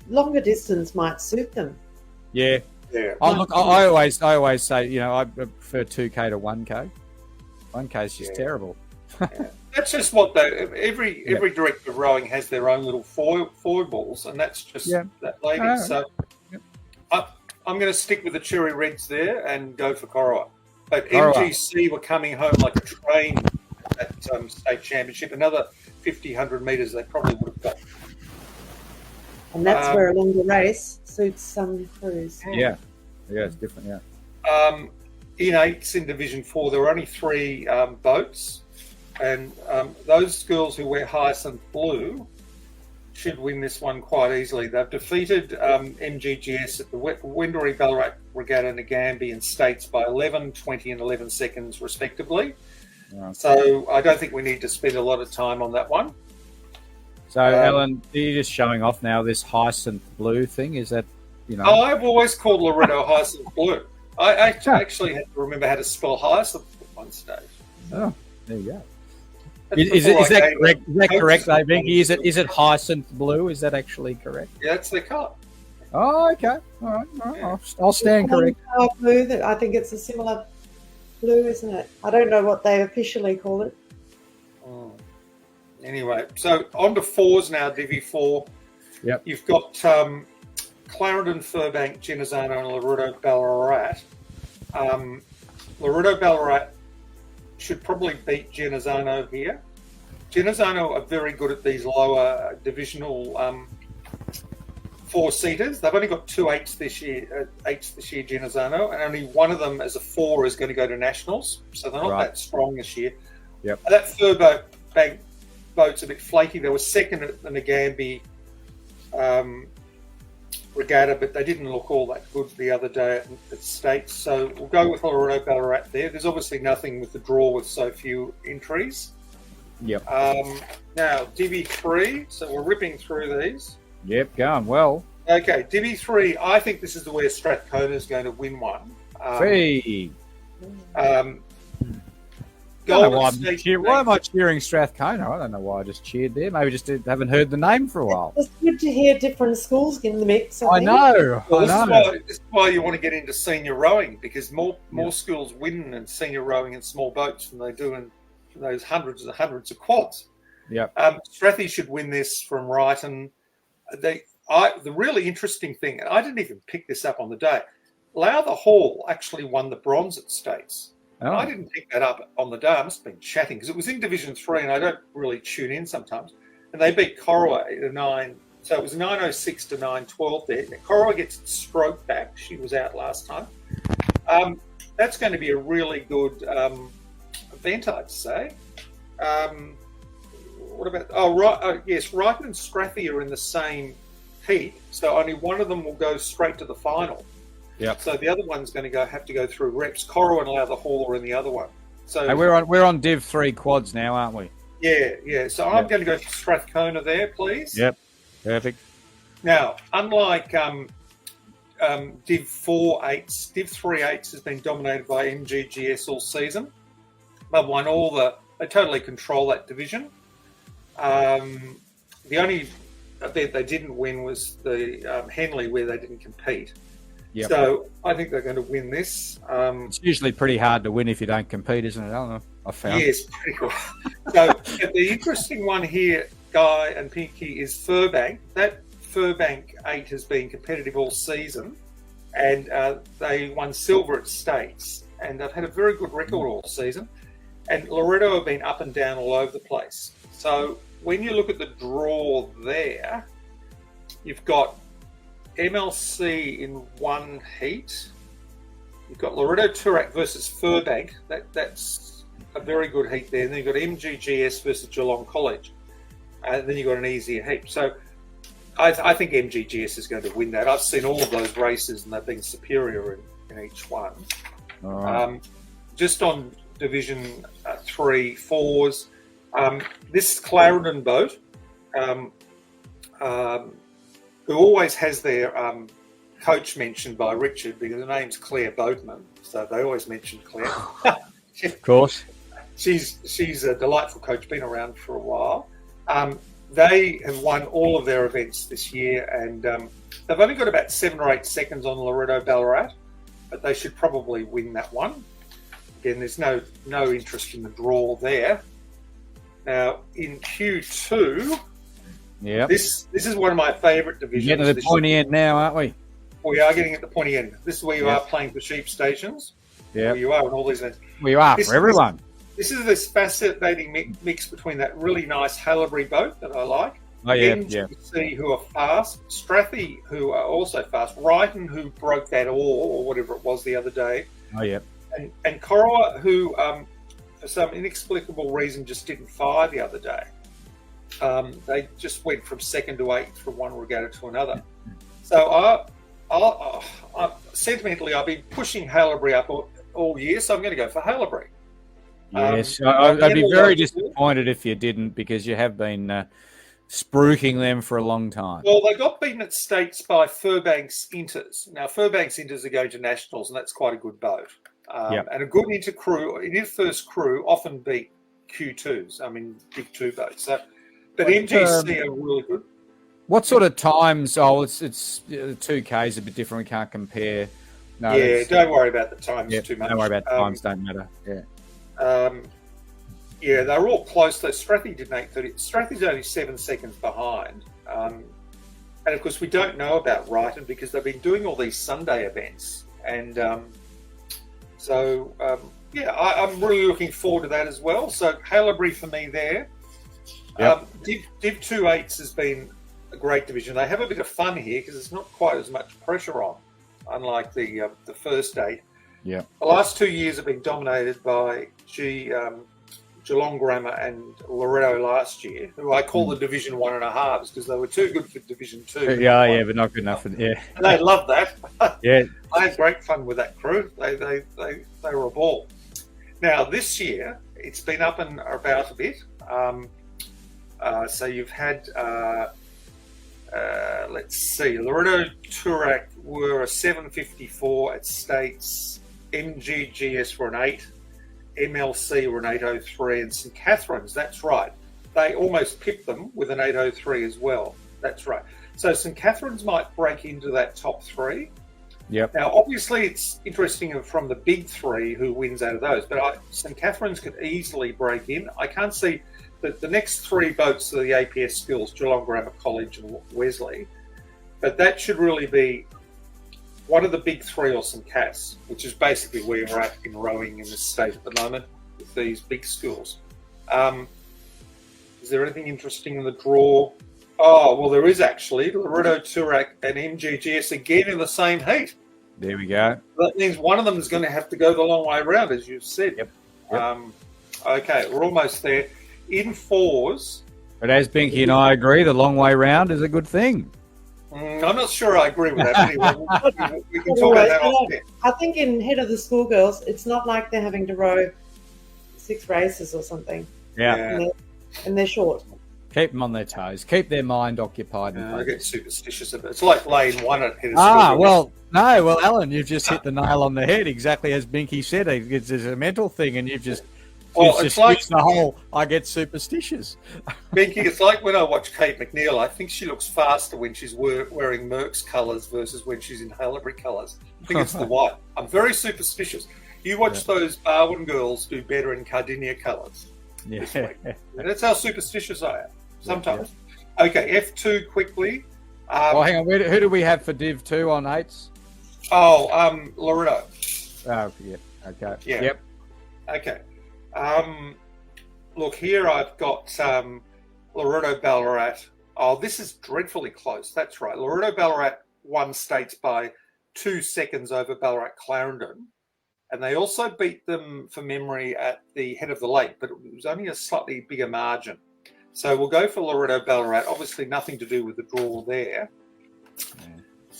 longer distance might suit them. Yeah. Yeah. I always say, you know, I prefer 2K to 1K. 1K is just terrible. Yeah. That's just what every director of rowing has their own little foibles, and that's just that lady. So I'm going to stick with the cherry reds there and go for Corowa. But MGC were coming home like a train at state championship. Another 50, 100 metres they probably would have got. And that's where a longer race suits some crews. Yeah, it's different, yeah. In eights in Division 4, there were only 3 boats. And those girls who wear hyacinth blue should win this one quite easily. They've defeated MGGS at the Wendouree Ballarat Regatta Nagambie and States by 11, 20 and 11 seconds respectively. Right. So I don't think we need to spend a lot of time on that one. So, Alan, are you just showing off now this hyacinth blue thing? Is that, you know? Oh, I've always called Loretto hyacinth blue. I actually had to remember how to spell hyacinth at one stage. Oh, there you go. Is that correct? Is that correct, though, Binky? Is it hyacinth blue? Is that actually correct? Yeah, that's their colour. Oh, okay. All right. Yeah. I'll stand correct. Blue. I think it's a similar blue, isn't it? I don't know what they officially call it. Oh. Anyway, so on to 4s now, Divi 4. Yep. You've got Clarendon, Furbank, Genazzano and Loretto Ballarat. Loretto Ballarat should probably beat Genazzano here. Genazzano are very good at these lower divisional 4-seaters. They've only got 2 8s this year, Genazzano, and only one of them as a 4 is going to go to nationals. So they're not that strong this year. Yep. That Furbank boat's a bit flaky. They were second at the Nagambie Regatta, but they didn't look all that good the other day at States. So we'll go with Loretto Ballarat there. There's obviously nothing with the draw with so few entries. Yep. Now, Divi 3. So we're ripping through these. Yep, going well. Okay, Divi 3. I think this is where Strathcona is going to win one. Why am I cheering Strathcona? I don't know why I just cheered there. Maybe just haven't heard the name for a while. It's good to hear different schools in the mix. I know. This is why you want to get into senior rowing, because more schools win in senior rowing in small boats than they do in those hundreds of quads. Yeah. Strathy should win this from Wrighton. The really interesting thing, and I didn't even pick this up on the day, Lowther Hall actually won the bronze at States. Oh. I didn't pick that up on the day. I must have been chatting because it was in Division 3 and I don't really tune in sometimes. And they beat Corowa at a 9. So it was 9.06 to 9.12 there. Corowa gets its stroke back. She was out last time. That's going to be a really good event, I'd say. What about... yes, Wrighton and Strathy are in the same heat. So only one of them will go straight to the final. Yep. So the other one's going to have to go through reps. Corowa and Lowther Hall are in the other one. So and we're on Div 3 quads now, aren't we? Yeah. So I'm going to go for Strathcona there, please. Yep. Perfect. Now, unlike Div 4 8s, Div 3 8s has been dominated by MGGS all season. They've won they totally control that division. The only event they didn't win was the Henley, where they didn't compete. Yep. So I think they're going to win this. It's usually pretty hard to win if you don't compete, isn't it? I don't know. I found. Yes, pretty good. So the interesting one here, Guy and Pinky, is Furbank. That Furbank 8 has been competitive all season, and they won silver at States, and they've had a very good record all season. And Loretto have been up and down all over the place. So when you look at the draw there, you've got MLC in one heat. You've got Loretto Turak versus Furbank. That's a very good heat there. And then you've got MGGS versus Geelong College. And then you've got an easier heat. So I think MGGS is going to win that. I've seen all of those races and they've been superior in each one. Right. Just on Division 3, 4s, this Clarendon boat, who always has their coach mentioned by Richard because her name's Claire Boatman, so they always mention Claire. Of course. She's a delightful coach, been around for a while. They have won all of their events this year, and they've only got about 7 or 8 seconds on Loreto Ballarat, but they should probably win that one. Again, there's no interest in the draw there. Now, in Q2, this is one of my favourite divisions. Getting to the pointy end now, aren't we? We are getting at the pointy end. This is where you are playing for sheep stations. Yeah, you are in all these events. We are for everyone. This is this fascinating mix between that really nice Haileybury boat that I like. MGC, who are fast. Strathy, who are also fast. Wrighton, who broke that oar or whatever it was the other day. Oh, yeah. And Corowa, who for some inexplicable reason just didn't fire the other day. They just went from 2nd to 8th from one regatta to another. So sentimentally, I've been pushing Haileybury up all year, so I'm going to go for Haileybury. Yes, I'd be very disappointed if you didn't, because you have been spruiking them for a long time. Well, they got beaten at States by Fairbanks Inters. Now, Fairbanks Inters are going to nationals, and that's quite a good boat. And a good inter-first crew often beat Q2s, I mean, big 2 boats. So, but MGC are really good. What sort of times? Oh, it's 2Ks a bit different. We can't compare. No, don't worry about the times too much. Don't worry about the times. Don't matter. They're all close. Though Strathy did 8:30. Strathy's only 7 seconds behind. And of course, we don't know about Wrighton because they've been doing all these Sunday events, and I'm really looking forward to that as well. So Haileybury for me there. Div 2/8s has been a great division. They have a bit of fun here because it's not quite as much pressure on, unlike the first 8. Yeah. The last 2 years have been dominated by Geelong Grammar and Loreto last year, who I call the Division 1.5s because they were too good for Division 2. Yeah, but not good enough. And they loved that. Yeah. I had great fun with that crew. They were a ball. Now, this year, it's been up and about a bit. So you've had, let's see, Loreto Toorak were a 7.54 at States, MGGS were an 8, MLC were an 8.03, and St Catherine's, that's right. They almost pipped them with an 8.03 as well. That's right. So St Catherine's might break into that top 3. Yep. Now, obviously, it's interesting from the big 3 who wins out of those, but St Catherine's could easily break in. I can't see that the next 3 boats are the APS Schools, Geelong Grammar College and Wesley, but that should really be one of the big 3 or St Cass, which is basically where we're at in rowing in this state at the moment with these big schools. Is there anything interesting in the draw? Oh, well, there is actually. Loreto Toorak and MGGS again in the same heat. There we go. That means one of them is going to have to go the long way around, as you've said. Yep. Okay, we're almost there. In 4s. But as Binky and I agree, the long way round is a good thing. I'm not sure I agree with that. Anyway, we can talk about that off there. I think in Head of the Schoolgirls, it's not like they're having to row 6 races or something. Yeah. And they're short. Keep them on their toes. Keep their mind occupied. I get superstitious of it. It's like lane 1 at Head of Schoolgirls. Well, Alan, you've just hit the nail on the head, exactly as Binky said. It's a mental thing, and you've just... it's like the whole, I get superstitious. Binky, it's like when I watch Kate McNeil, I think she looks faster when she's wearing Merck's colours versus when she's in Haileybury colours. I think it's the white. I'm very superstitious. You watch those Barwon girls do better in Cardinia colours. Yeah. That's how superstitious I am sometimes. Yeah. Okay, F2 quickly. Hang on. Who do we have for Div 2 on 8s? Loreto. Oh, yeah. Okay. Yeah. Yep. Okay. Look, here I've got Loreto Ballarat. Oh, this is dreadfully close. That's right. Loreto Ballarat won States by 2 seconds over Ballarat Clarendon. and they also beat them for memory at the head of the lake, but it was only a slightly bigger margin. So we'll go for Loreto Ballarat. Obviously, nothing to do with the draw there.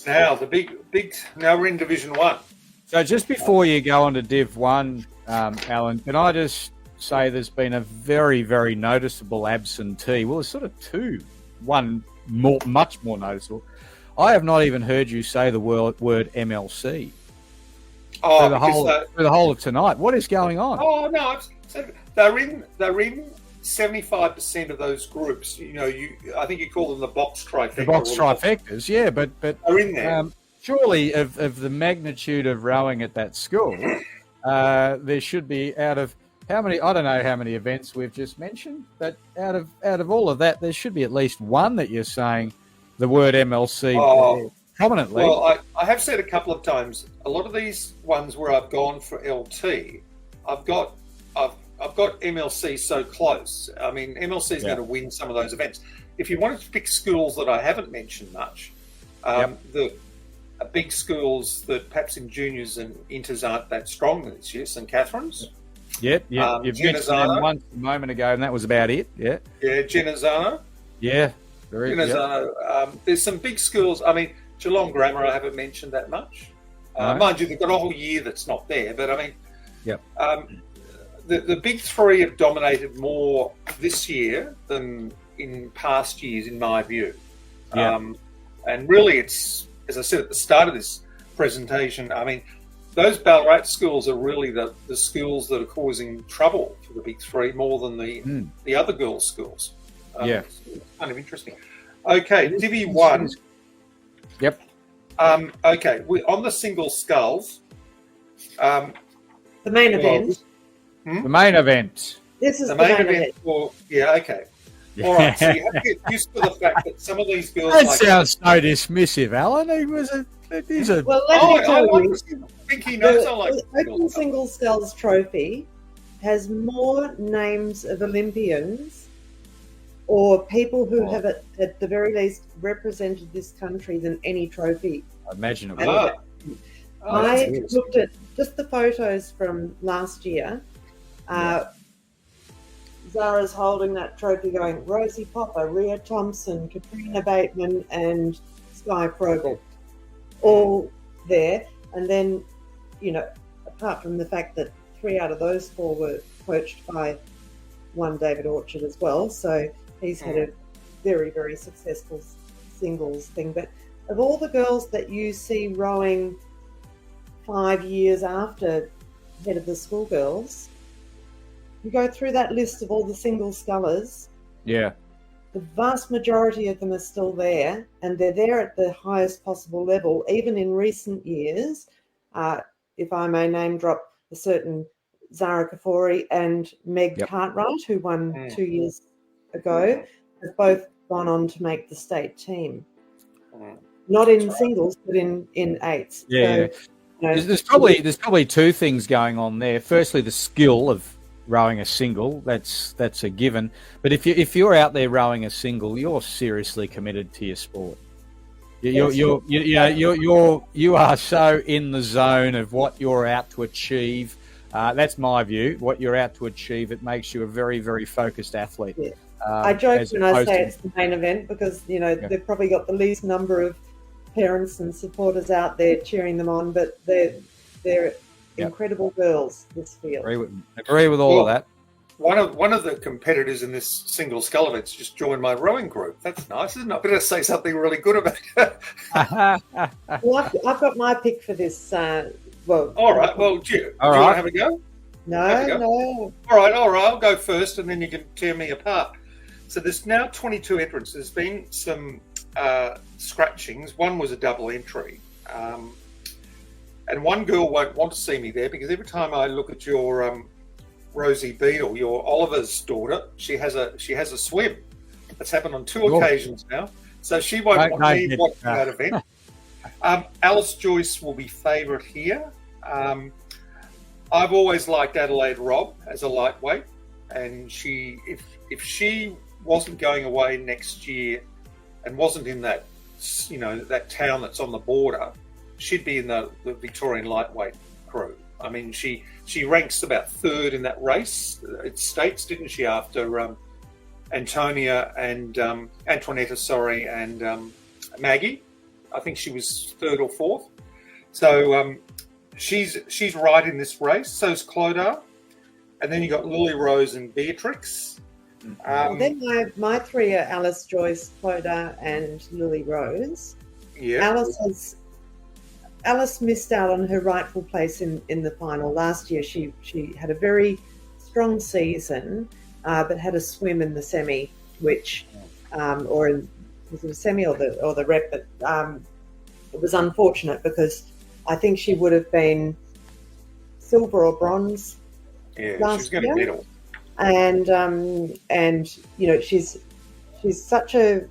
Now the big. Now we're in Division 1. So just before you go on to Div 1, Alan, can I just say there's been a very, very noticeable absentee. Well, there's sort of two. One much more noticeable. I have not even heard you say the word MLC. Oh, through the whole of tonight. What is going on? Oh no, they're in 75% of those groups. I think you call them the box trifecta. The box trifectas, yeah, but they're in there. Surely, of the magnitude of rowing at that school, there should be, out of how many? I don't know how many events we've just mentioned, but out of all of that, there should be at least one that you're saying the word MLC prominently. Well, I have said a couple of times, a lot of these ones where I've gone for LT, I've got MLC so close. I mean, MLC is going to win some of those events. If you wanted to pick schools that I haven't mentioned much, the big schools that perhaps in juniors and inters aren't that strong this year, St Catherine's. Yep. You've mentioned them once a moment ago, and that was about it. Yeah. Yeah, Genazzano. Yeah. Genazzano. There's some big schools. I mean, Geelong Grammar, I haven't mentioned that much. No. Mind you, they've got a whole year that's not there. But I mean, the big three have dominated more this year than in past years, in my view. Yeah. And really, it's, as I said at the start of this presentation, I mean, those Ballarat schools are really the schools that are causing trouble for the big three more than the other girls' schools. It's kind of interesting. Okay, Divi 1. Yep. Okay, we're on the single sculls. The main event. The main event. This is the main event. Okay. Yeah. All right, so you have to get used to the fact that some of these girls... That sounds so dismissive, Alan. It is a... Well, let me tell you, Binky knows I like the Open Single Sculls Trophy has more names of Olympians or people who have, at the very least, represented this country than any trophy. I imagine it would. I looked at just the photos from last year. Zara's holding that trophy going, Rosie Popper, Rhea Thompson, Katrina Bateman and Sky Frobel, all there. And then, apart from the fact that 3 out of those 4 were coached by one David Orchard as well. So he's had a very, very successful singles thing. But of all the girls that you see rowing 5 years after head of the Schoolgirls, you go through that list of all the single scullers. Yeah. The vast majority of them are still there, and they're there at the highest possible level, even in recent years. If I may name drop a certain Zara Kfouri and Meg Cartwright, who won 2 years ago, have both gone on to make the state team. Not in singles, but in eights. Yeah. So, there's probably 2 things going on there. Firstly, the skill of rowing a single, that's a given. But if you're out there rowing a single, you're seriously committed to your sport. You are so in the zone of what you're out to achieve. That's my view. What you're out to achieve, it makes you a very, very focused athlete. Yeah. I joke when I say it's the main event because they've probably got the least number of parents and supporters out there cheering them on, but they're incredible girls, this field. Agree with all of that. One of the competitors in this single scull event's just joined my rowing group. That's nice, isn't it? I better say something really good about it. Well, I've got my pick for this. All right. Well, do you want to have a go? No. All right. I'll go first, and then you can tear me apart. So there's now 22 entrants. There's been some scratchings. One was a double entry. And one girl won't want to see me there because every time I look at your Rosie Beadle, your Oliver's daughter, she has a swim. That's happened on 2 occasions now. So she won't want me watching that event. Alice Joyce will be favourite here. I've always liked Adelaide Robb as a lightweight, and if she wasn't going away next year and wasn't in that that town that's on the border, she'd be in the Victorian lightweight crew. I mean, she ranks about third in that race. It states, didn't she, after Antonia and Antoinetta, and Maggie. I think she was third or fourth. So she's right in this race. So's Clodagh. And then you got Lily Rose and Beatrix. Then my three are Alice, Joyce, Clodagh, and Lily Rose. Yeah. Alice missed out on her rightful place in the final. Last year she had a very strong season, but had a swim in the semi, which was it a semi or the rep? But it was unfortunate because I think she would have been silver or bronze. Yeah, last she's going to medal. And she's such a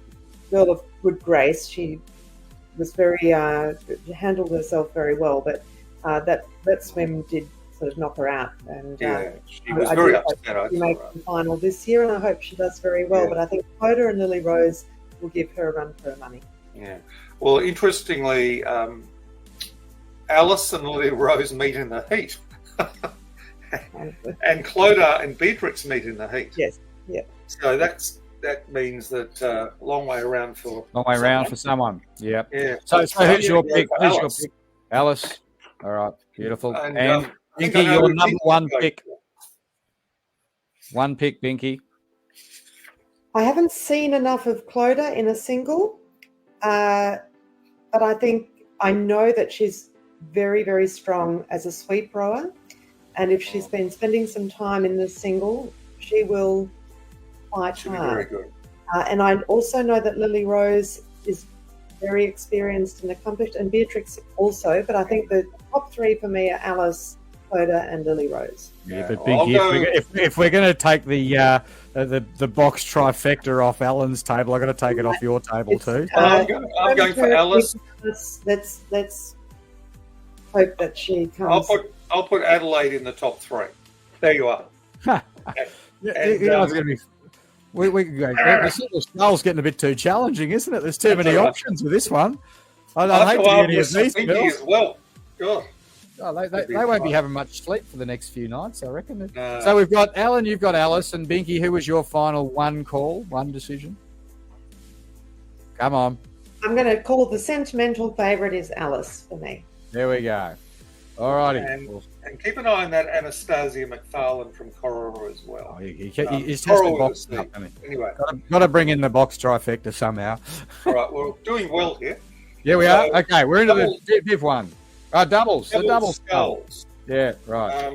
girl of good grace. She was very handled herself very well, but that swim did sort of knock her out. And she was very upset. She made the final this year, and I hope she does very well. Yeah. But I think Clodagh and Lily Rose will give her a run for her money. Yeah. Well, interestingly, Alice and Lily Rose meet in the heat. And Clodagh and Beatrix meet in the heat. Yes. Yeah. So that means that long way around for someone. Yep. Yeah. So who's your pick? Alice. All right. Beautiful. And Binky, your number one pick. One pick, Binky. I haven't seen enough of Clodagh in a single, but I know that she's very, very strong as a sweep rower. And if she's been spending some time in the single, she will fight hard. Very good. And I also know that Lily Rose is very experienced and accomplished, and Beatrix also. But I think the top three for me are Alice, Clodagh, and Lily Rose. Yeah, but Binky, if we're going to take the box trifecta off Alan's table, I've got to take it off your table too. I'm going for Alice. Let's hope that she comes. I'll put Adelaide in the top three. There you are. It's going to be. We can go. The skulls getting a bit too challenging, isn't it? There's too many options with this one. I hate to get any of these girls. As well. God. Oh, they won't be having much sleep for the next few nights, I reckon. So we've got Alan, you've got Alice, and Binky. Who was your final one decision? Come on. I'm going to call the sentimental favourite is Alice for me. There we go. All righty. And keep an eye on that Anastasia McFarlane from Corowa as well. He's testing box up, anyway. Got to bring in the box trifecta somehow. All right, we're doing well here. Yeah, we are. Okay, we're into the Div 1. Doubles. The double skulls. Yeah, right.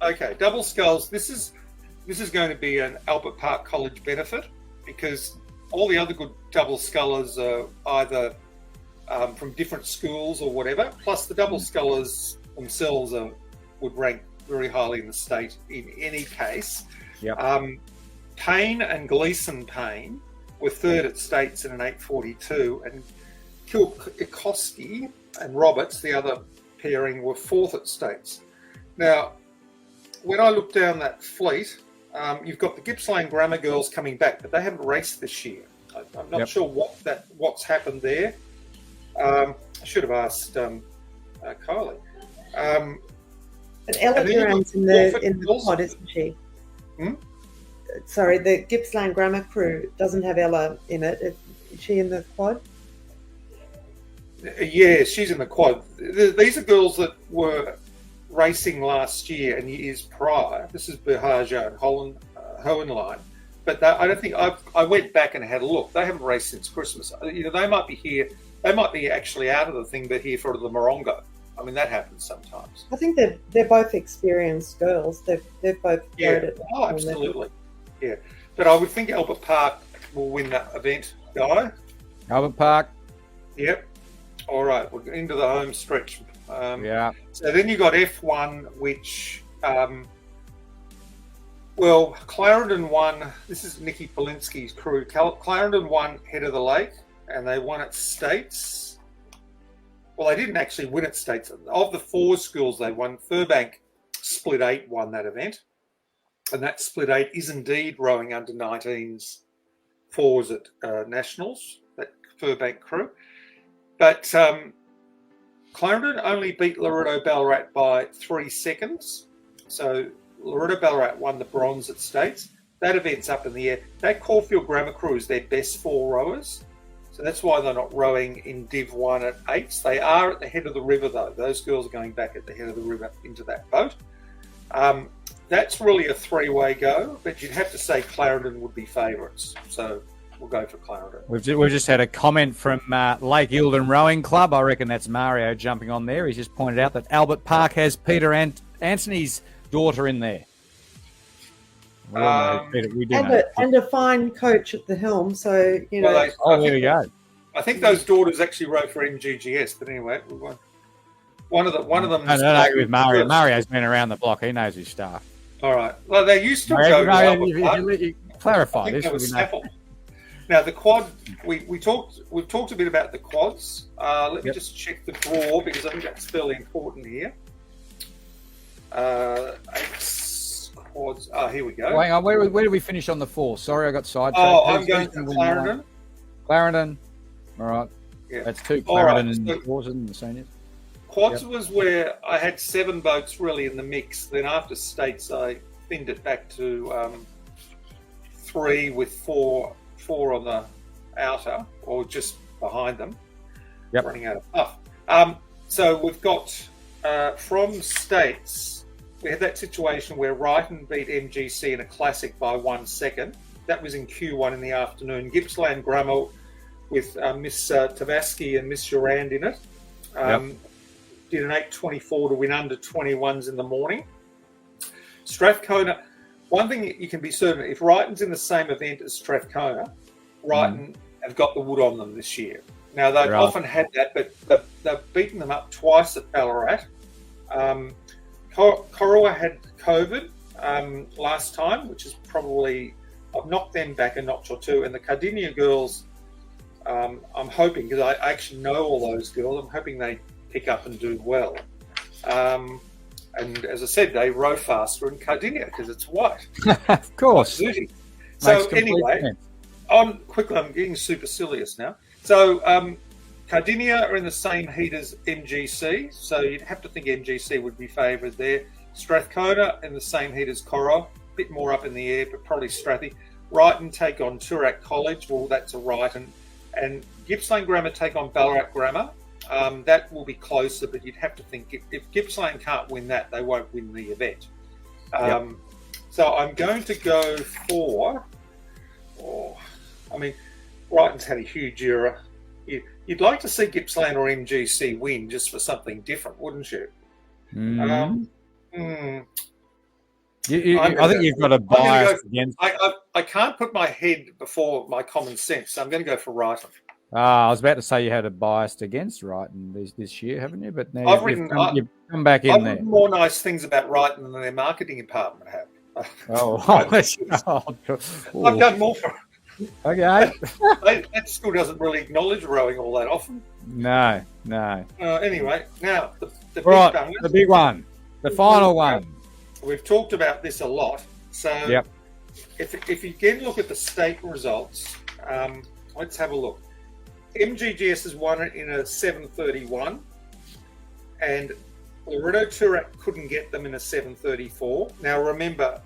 Okay, double skulls. This is going to be an Albert Park College benefit because all the other good double scullers are either from different schools or whatever. Plus, the double scullers themselves would rank very highly in the state in any case. Yep. Payne and Gleeson-Payne were third at states in an 8:42, and Kilkoski and Roberts, the other pairing, were fourth at states. Now, when I look down that fleet, you've got the Gippsland Grammar Girls coming back, but they haven't raced this year. I'm not sure what's happened there. I should have asked Kylie. But Ella Duran's in the quad, isn't she? Sorry, the Gippsland Grammar crew doesn't have Ella in it. Is she in the quad? Yeah, she's in the quad. These are girls that were racing last year and years prior. This is Berhaja and Hohenlein. But I don't think I went back and had a look. They haven't raced since Christmas. They might be here. They might be actually out of the thing, but here for the Morongo. I mean, that happens sometimes. I think they're both experienced girls. They've both rode it. Oh, absolutely. Yeah. But I would think Albert Park will win that event, Guy. Albert Park. Yep. All right. We're into the home stretch. Yeah. So then you got F1, which, Clarendon won. This is Nikki Polinsky's crew. Clarendon won Head of the Lake, and they won at states. Well, they didn't actually win at states. Of the four schools they won, Furbank Split 8 won that event. And that Split 8 is indeed rowing under 19s fours at Nationals, that Furbank crew. But Clarendon only beat Loreto Ballarat by 3 seconds. So Loreto Ballarat won the bronze at States. That event's up in the air. That Caulfield Grammar Crew is their best 4 rowers. So that's why they're not rowing in Div 1 at 8s. They are at the head of the river, though. Those girls are going back at the head of the river into that boat. That's really a 3-way go, but you'd have to say Clarendon would be favourites. So we'll go for Clarendon. We've just had a comment from Lake Eildon Rowing Club. I reckon that's Mario jumping on there. He's just pointed out that Albert Park has Peter Anthony's daughter in there. And a fine coach at the helm. So, you know. Well, there we go. I think those daughters actually rowed for MGGS, but anyway, one of them. I don't know with Mario. Mario's been around the block. He knows his stuff. All right. Well, they used to Mario, go. you clarify this. Now the quad. We've talked a bit about the quads. Let me just check the draw because I think that's fairly important here. Quads. Here we go. Hang on. Where did we finish on the 4? Sorry, I got sidetracked. I'm going to Clarendon. Clarendon. All right. Yeah. That's 2 Clarendon and the 4s and the seniors. Quads was where I had 7 boats really in the mix. Then after States, I thinned it back to 3 with 4 on the outer or just behind them. Yep. Running out of puff. So we've got from States, we had that situation where Wrighton beat MGC in a classic by 1 second. That was in Q1 in the afternoon. Gippsland Grammar with Miss Tavasci and Miss Durand in it. Did an 8.24 to win under 21s in the morning. Strathcona, one thing you can be certain, if Wrighton's in the same event as Strathcona, Wrighton have got the wood on them this year. Now, they've often had that, but they've beaten them up twice at Ballarat. Corowa had COVID last time, which is probably, I've knocked them back a notch or 2. And the Cardinia girls, I'm hoping, because I actually know all those girls, I'm hoping they pick up and do well. And as I said, they row faster in Cardinia because it's white. Of course. So anyway, I'm getting supercilious now. So Cardinia are in the same heat as MGC, so you'd have to think MGC would be favoured there. Strathcona in the same heat as Coro, a bit more up in the air, but probably Strathy. Wrighton take on Toorak College, well, that's a Wrighton. And Gippsland Grammar take on Ballarat Grammar. That will be closer, but you'd have to think if Gippsland can't win that, they won't win the event. So I'm going to go for, Wrighton's had a huge era. You'd like to see Gippsland or MGC win just for something different, wouldn't you? I think you've got a bias against. I can't put my head before my common sense, so I'm going to go for Wrighton. I was about to say you had a bias against Wrighton this year, haven't you? But now you've come back in there. I've written more nice things about Wrighton than their marketing department have. I've done more for it. Okay. That school doesn't really acknowledge rowing all that often. No. Anyway, now the big one, the final one. We've talked about this a lot. So if you again look at the state results, let's have a look. MGGS has won it in a 7.31, and Loreto Toorak couldn't get them in a 7.34. Now remember,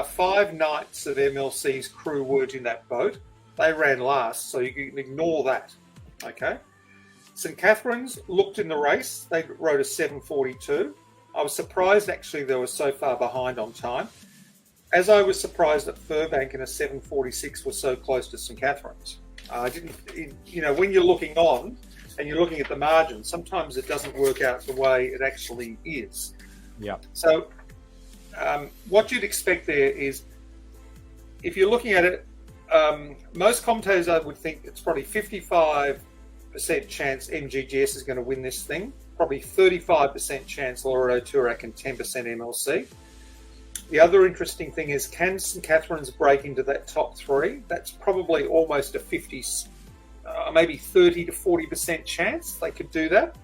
5 nights of MLC's crew weren't in that boat. They ran last, so you can ignore that. Okay. St Catherine's looked in the race. They rode a 7.42. I was surprised actually they were so far behind on time. As I was surprised that Furbank in a 7.46 was so close to St Catherine's. When you're looking on and you're looking at the margin, sometimes it doesn't work out the way it actually is. Yeah. So what you'd expect there is, if you're looking at it, most commentators, I would think it's probably 55% chance MGGS is going to win this thing, probably 35% chance Loreto Toorak and 10% MLC. The other interesting thing is, can St Catherine's break into that top 3? That's probably almost a 50, maybe 30 to 40% chance they could do that.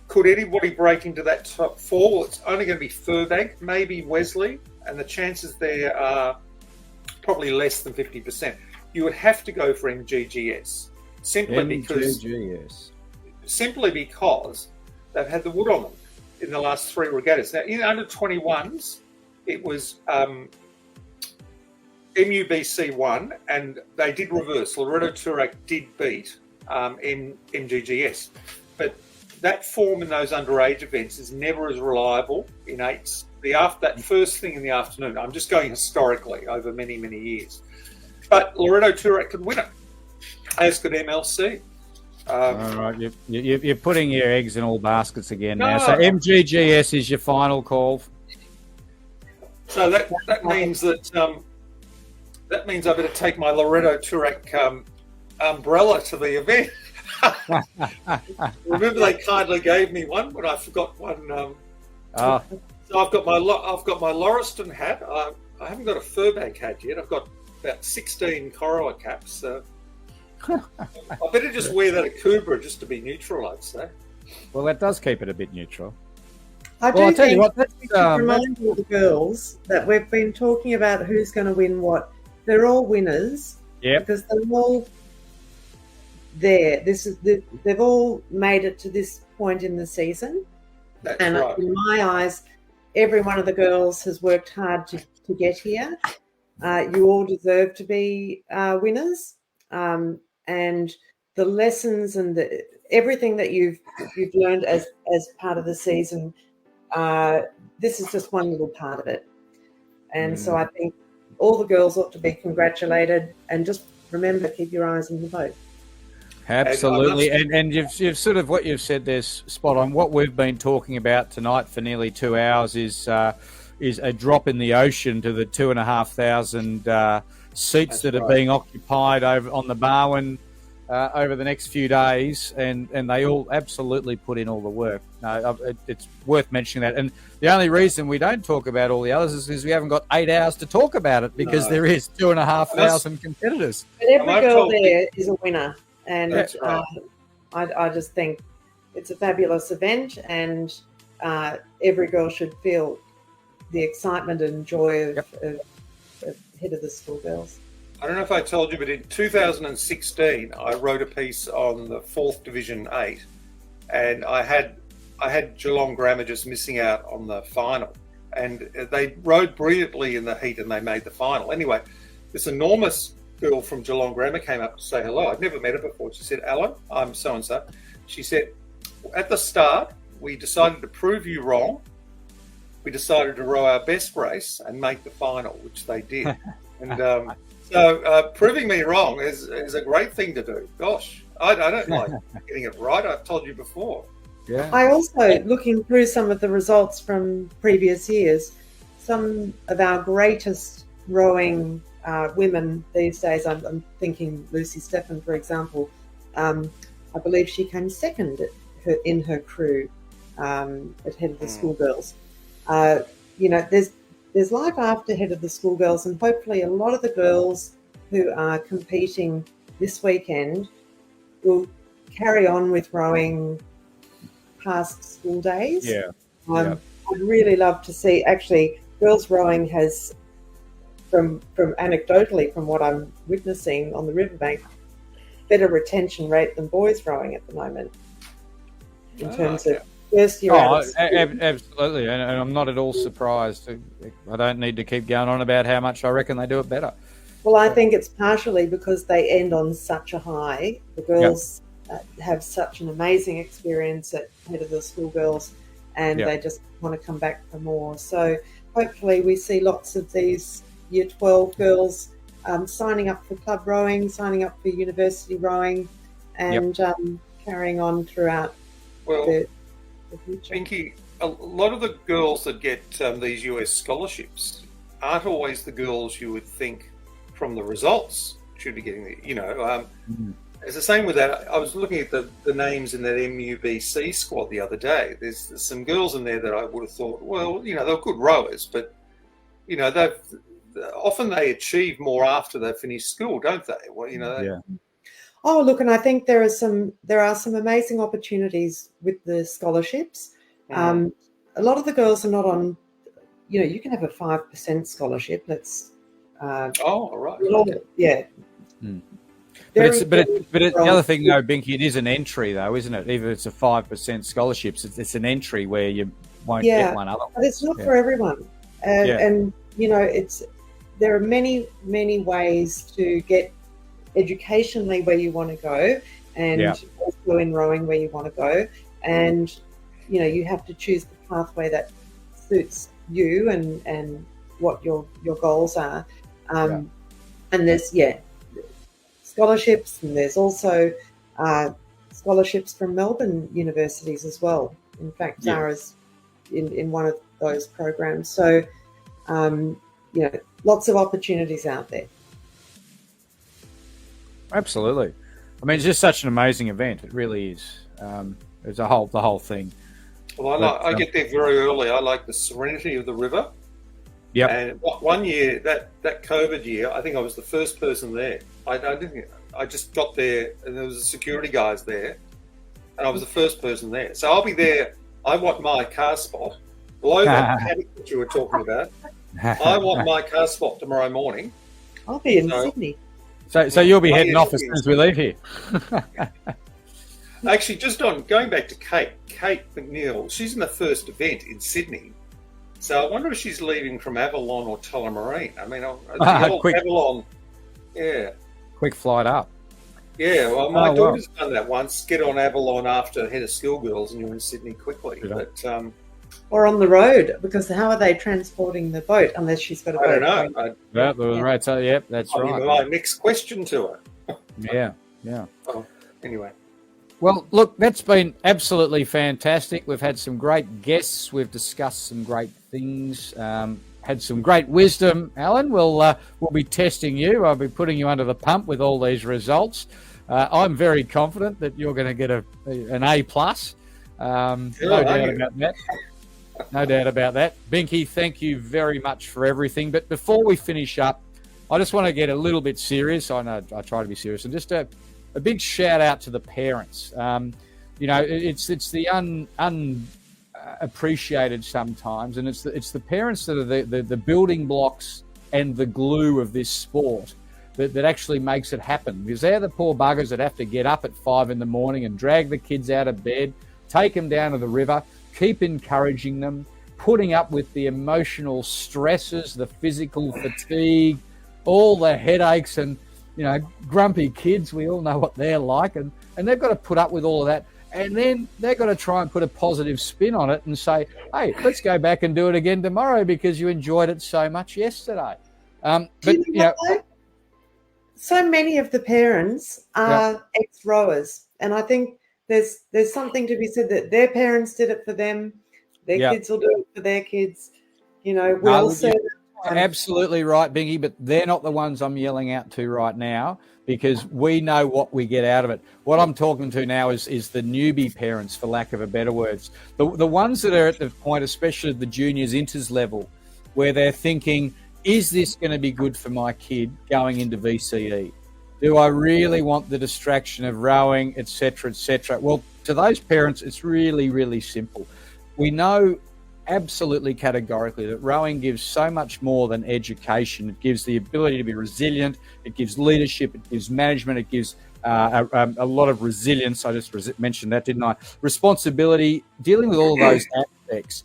Could anybody break into that top 4? Well, it's only going to be Furbank, maybe Wesley, and the chances there are probably less than 50%. You would have to go for MGGS simply because they've had the wood on them in the last 3 regattas. Now, in under 21s, it was MUBC won, and they did reverse. Loreto Turak did beat MGGS. But that form in those underage events is never as reliable in 8s. That first thing in the afternoon, I'm just going historically over many, many years. But Loreto Turak could win it, as could MLC. All right, you're putting your eggs in all baskets again now. So MGGS is your final call. So that means that I better take my Loreto Turak umbrella to the event. Remember, they kindly gave me one, but I forgot one. So I've got my Lauriston hat. I haven't got a Furbank hat yet. I've got about 16 Corowa caps. I better just wear that at Kubra just to be neutral, I'd say. Well, that does keep it a bit neutral. I do think we should remind all the girls that we've been talking about who's going to win what. They're all winners. Yeah. Because they're all there. They've all made it to this point in the season. That's and right. In my eyes, every one of the girls has worked hard to get here. You all deserve to be winners. And the lessons and everything that you've learned as part of the season, this is just one little part of it. And so I think all the girls ought to be congratulated, and just remember, keep your eyes on the boat. Absolutely, and you've sort of, what you've said there's spot on. What we've been talking about tonight for nearly 2 hours is a drop in the ocean to the 2,500 seats that are being occupied over on the Barwon over the next few days, and they all absolutely put in all the work. It's worth mentioning that. And the only reason we don't talk about all the others is because we haven't got 8 hours to talk about it, because there is 2,500 competitors. But every girl there is a winner, and right. I just think it's a fabulous event, and every girl should feel the excitement and joy of head of the Schoolgirls. I don't know if I told you, but in 2016, I wrote a piece on the 4th Division 8, and I had Geelong Grammar just missing out on the final, and they rode brilliantly in the heat, and they made the final. Anyway, this enormous girl from Geelong Grammar came up to say hello. I'd never met her before. She said, "Alan, I'm so-and-so." She said, "At the start, we decided to prove you wrong. We decided to row our best race and make the final," which they did. And so proving me wrong is a great thing to do. Gosh, I don't like getting it right. I've told you before. Yeah. I also, looking through some of the results from previous years, some of our greatest rowing women these days, I'm thinking Lucy Stephane, for example, I believe she came second in her crew at head of the Schoolgirls. There's life after head of the Schoolgirls, and hopefully a lot of the girls who are competing this weekend will carry on with rowing past school days. I'd really love to see, actually, girls rowing has, from anecdotally, from what I'm witnessing on the riverbank, better retention rate than boys rowing at the moment in terms of first year out of school. Absolutely, and I'm not at all surprised. I don't need to keep going on about how much I reckon they do it better. Well, I think it's partially because they end on such a high. The girls have such an amazing experience at head of the Schoolgirls, and they just want to come back for more. So hopefully we see lots of these Year 12 girls signing up for club rowing, signing up for university rowing, and carrying on throughout the future. Binky, a lot of the girls that get these US scholarships aren't always the girls you would think from the results should be getting the, It's the same with that. I was looking at the names in that MUBC squad the other day. There's some girls in there that I would have thought, well, they're good rowers, but, often they achieve more after they finish school, don't they? Well, Oh, look, and I think there are some amazing opportunities with the scholarships. A lot of the girls are not on, you can have a 5% scholarship. That's right. The other thing, though, Binky, it is an entry, though, isn't it? Even if it's a 5% scholarships, it's an entry where you won't get one otherwise. But it's not for everyone. And, you know, there are many, many ways to get educationally where you want to go and also in rowing where you want to go. And, you know, you have to choose the pathway that suits you and what your goals are. And there's, scholarships, and there's also scholarships from Melbourne universities as well. In fact, Zara's in one of those programs. So, you know, lots of opportunities out there. Absolutely. I mean, it's just such an amazing event. It really is. It's the whole thing. Well, I get there very early. I like the serenity of the river. Yeah. And one year, that COVID year, I think I was the first person there. I just got there, and there was a security guys there, and I was the first person there. So I'll be there. I want my car spot below that paddock that you were talking about. I want my car spot tomorrow morning. I'll be in Sydney. So you'll be heading off as soon as we leave here. Actually, just on going back to Kate McNeil, she's in the first event in Sydney. So I wonder if she's leaving from Avalon or Tullamarine. I mean, Avalon, quick flight up. Yeah, well, my daughter's done that once. Get on Avalon after head of Schoolgirls, and you're in Sydney quickly. But or on the road, because how are they transporting the boat unless she's got a boat? I don't know. Right. So, that's right. My next question to her. Yeah. Oh, anyway. Well, look, that's been absolutely fantastic. We've had some great guests. We've discussed some great things. Had some great wisdom, Alan. We'll be testing you. I'll be putting you under the pump with all these results. I'm very confident that you're going to get an A+. No doubt about that. Binky, thank you very much for everything. But before we finish up, I just want to get a little bit serious. I know I try to be serious. And just a big shout out to the parents. You know, it's the unappreciated sometimes, and it's the parents that are the building blocks and the glue of this sport that actually makes it happen. Because they're the poor buggers that have to get up at 5 a.m. and drag the kids out of bed, take them down to the river, keep encouraging them, putting up with the emotional stresses, the physical fatigue, all the headaches, and you know, grumpy kids, we all know what they're like, and they've got to put up with all of that. And then they've got to try and put a positive spin on it and say, hey, let's go back and do it again tomorrow because you enjoyed it so much yesterday. But, you know, so many of the parents are ex-rowers, and I think there's something to be said that their parents did it for them, their kids will do it for their kids. You know, we all say absolutely right, Binky, but they're not the ones I'm yelling out to right now because we know what we get out of it. What I'm talking to now is the newbie parents, for lack of a better words. The ones that are at the point, especially at the juniors inters level, where they're thinking, is this going to be good for my kid going into VCE? Do I really want the distraction of rowing, etc., etc.? Well, to those parents, it's really, really simple. We know absolutely categorically that rowing gives so much more than education. It gives the ability to be resilient. It gives leadership. It gives management. It gives a lot of resilience. I just mentioned that, didn't I? Responsibility, dealing with all of those aspects,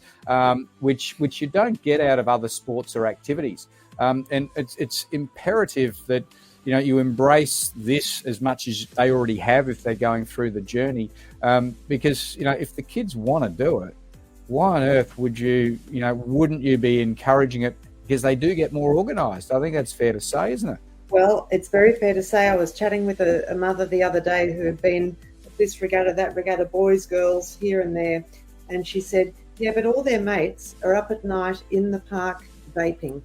which you don't get out of other sports or activities. And it's imperative that you embrace this as much as they already have if they're going through the journey, because if the kids want to do it, why on earth would wouldn't you be encouraging it? Because they do get more organised. I think that's fair to say, isn't it? Well, it's very fair to say. I was chatting with a mother the other day who had been at this regatta, that regatta, boys, girls, here and there, and she said, yeah, but all their mates are up at night in the park vaping.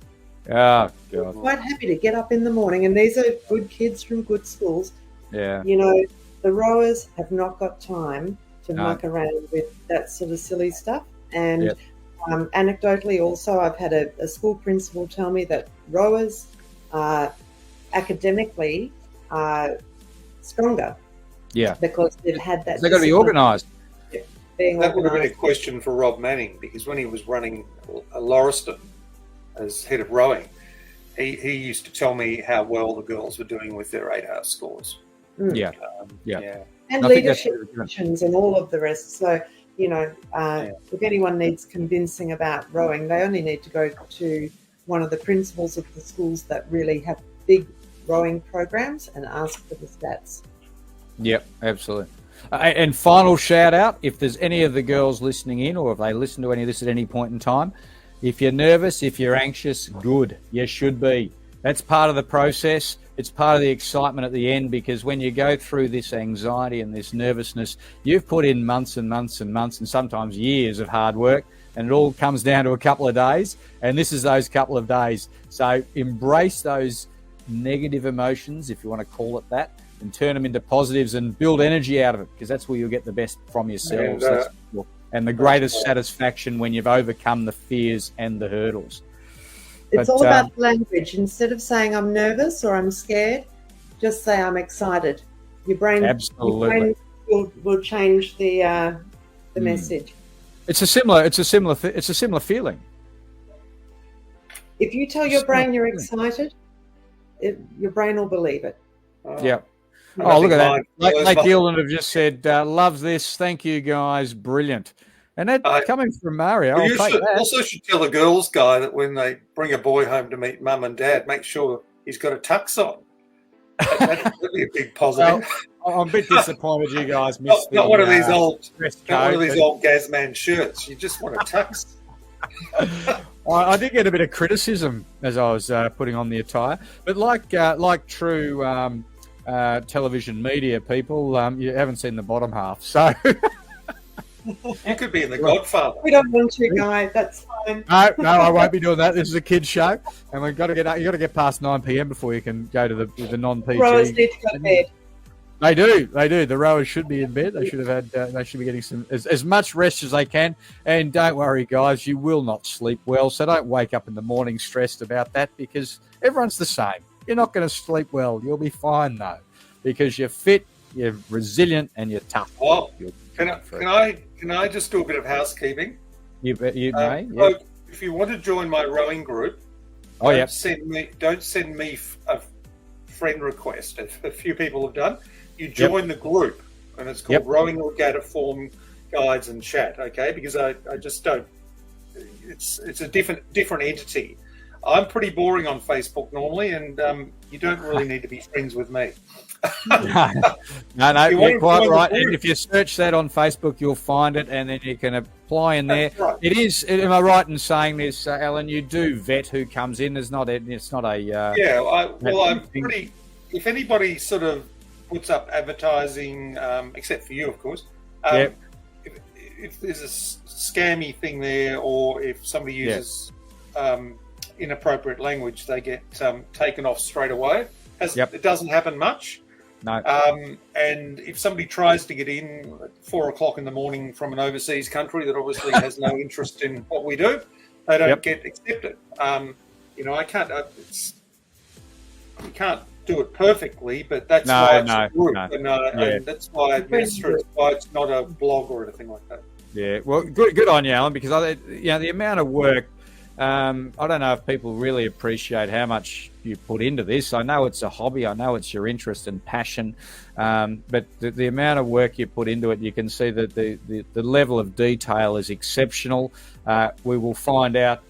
Oh, God. They're quite happy to get up in the morning, and these are good kids from good schools. Yeah. The rowers have not got time to muck around with that sort of silly stuff. And anecdotally also, I've had a school principal tell me that rowers academically are stronger. Yeah. Because they've had that. They've got to be organised. That would have been a question for Rob Manning, because when he was running Lauriston as head of rowing, he used to tell me how well the girls were doing with their 8-hour scores. Yeah. And I think that's leadership really good. positions and all of the rest. So, if anyone needs convincing about rowing, they only need to go to one of the principals of the schools that really have big rowing programs and ask for the stats. Yep, absolutely. And final shout out, if there's any of the girls listening in, or if they listen to any of this at any point in time, if you're nervous, if you're anxious, good. You should be. That's part of the process. It's part of the excitement at the end, because when you go through this anxiety and this nervousness, you've put in months and months and months and sometimes years of hard work, and it all comes down to a couple of days. And this is those couple of days. So embrace those negative emotions, if you want to call it that, and turn them into positives and build energy out of it, because that's where you'll get the best from yourselves. And the greatest satisfaction when you've overcome the fears and the hurdles. It's all about language. Instead of saying I'm nervous or I'm scared, just say I'm excited. Your brain will change the message. It's a similar feeling. If you tell your brain you're excited, your brain will believe it. Yeah. Oh, look at that. Like Gildan have just said, love this. Thank you, guys. Brilliant. And that coming from Mario. You also should tell the girls guy that when they bring a boy home to meet mum and dad, make sure he's got a tux on. That'd be a big positive. Well, I'm a bit disappointed you guys missed not one of these old Gazman shirts. You just want a tux. I did get a bit of criticism as I was putting on the attire, but like true television media people, you haven't seen the bottom half, so. You could be in The Godfather. We don't want you, guys. That's fine. No, I won't be doing that. This is a kids' show, and we've got to get. You got to get past 9 p.m. before you can go to the non-PG. Rowers need to go to bed. They do. The rowers should be in bed. They should have had. They should be getting as much rest as they can. And don't worry, guys, you will not sleep well. So don't wake up in the morning stressed about that, because everyone's the same. You're not going to sleep well. You'll be fine though, because you're fit, you're resilient, and you're tough. Well, can I just do a bit of housekeeping? You may. So if you want to join my rowing group, don't send me a friend request. A few people have done. You join the group, and it's called Rowing Regatta Form Guides and Chat. Okay, because I just don't. It's a different entity. I'm pretty boring on Facebook normally, and you don't really need to be friends with me. No, you're quite right. And if you search that on Facebook, you'll find it, and then you can apply in there. Right. It is. Am I right in saying this, Alan? You do vet who comes in. It's not a. I'm pretty. If anybody sort of puts up advertising, except for you, of course. If there's a scammy thing there, or if somebody uses inappropriate language, they get taken off straight away. It doesn't happen much. No. And if somebody tries to get in at 4 o'clock in the morning from an overseas country that obviously has no interest in what we do, they don't get accepted. I can't. You can't do it perfectly, but that's why it's a group, and that's why it's not a blog or anything like that. Yeah, well, good on you, Alan, because the amount of work. I don't know if people really appreciate how much you put into this. I know it's a hobby. I know it's your interest and passion, but the amount of work you put into it, you can see that the level of detail is exceptional. We will find out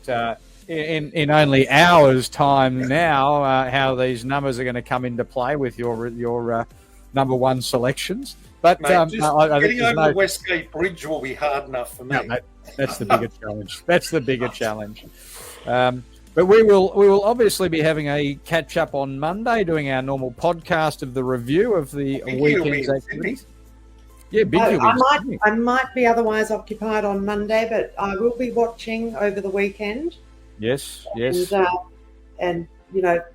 in only hours' time now how these numbers are going to come into play with your number one selections. But I getting over the Westgate Bridge will be hard enough for me. No, that's the bigger challenge. That's the bigger challenge. But we will obviously be having a catch up on Monday, doing our normal podcast of the review of the weekend's activities. Yeah, Binky I might be otherwise occupied on Monday, but I will be watching over the weekend. Yes. And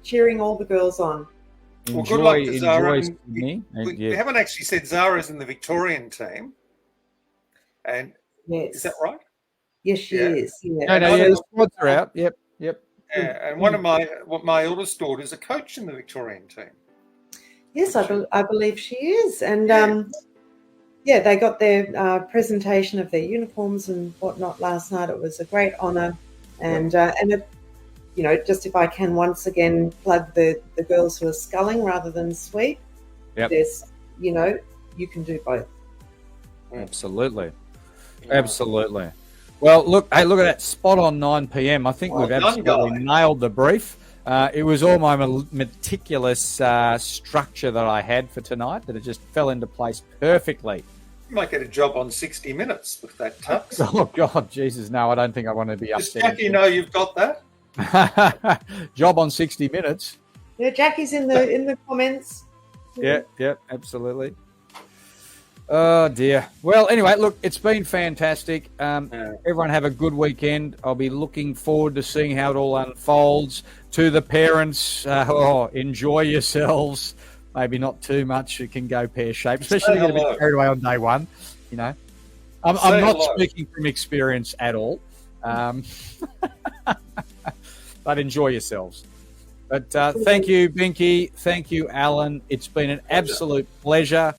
cheering all the girls on. Well, good luck to Zara. We haven't actually said Zara's in the Victorian team. And is that right? Yes, she is. Yeah. The squads are out. Yep. Yeah, and one of my eldest daughters is a coach in the Victorian team. Yes, I believe she is. And they got their presentation of their uniforms and whatnot last night. It was a great honour and a just if I can once again plug the girls who are sculling rather than sweep. Yep. There's, you can do both. Absolutely. Absolutely. Well, look at that, spot on 9 p.m. I think we've absolutely nailed the brief. It was all my meticulous structure that I had for tonight, that it just fell into place perfectly. You might get a job on 60 Minutes with that tux. Oh, God, Jesus, no, I don't think I want to be upset. Does Jackie know you've got that? Job on 60 Minutes. Yeah, Jackie's in the comments. Yeah, absolutely. Oh, dear. Well, anyway, look, it's been fantastic. Everyone have a good weekend. I'll be looking forward to seeing how it all unfolds. To the parents, enjoy yourselves. Maybe not too much. It can go pear-shaped, especially if you get a bit carried away on day one. I'm not speaking from experience at all. But enjoy yourselves. But thank you, Binky. Thank you, Alan. It's been an absolute pleasure.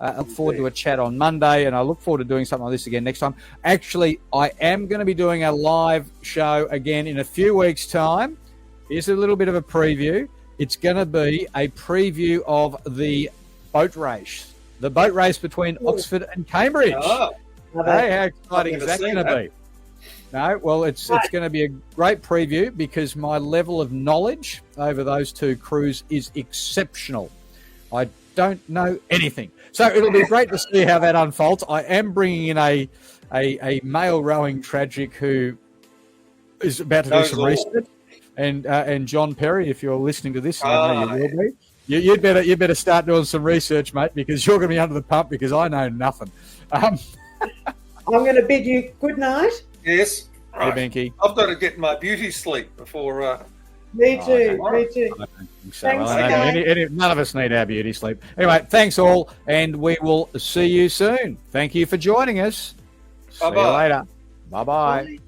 I look forward to a chat on Monday, and I look forward to doing something like this again next time. Actually, I am going to be doing a live show again in a few weeks' time. Here's a little bit of a preview. It's going to be a preview of the boat race. The boat race between Oxford and Cambridge. Oh, hey, how exciting is that going to be? No, well, it's going to be a great preview because my level of knowledge over those two crews is exceptional. I don't know anything. So it'll be great to see how that unfolds. I am bringing in a male rowing tragic who is about to do some research. And John Perry, if you're listening to this, I know you will be. You'd better start doing some research, mate, because you're going to be under the pump because I know nothing. I'm going to bid you good night. Yes. Right. Hey, Binky. I've got to get my beauty sleep before... Me too. I don't think so. Thanks, none of us need our beauty sleep. Anyway, thanks all, and we will see you soon. Thank you for joining us. See you later. Bye-bye. Bye.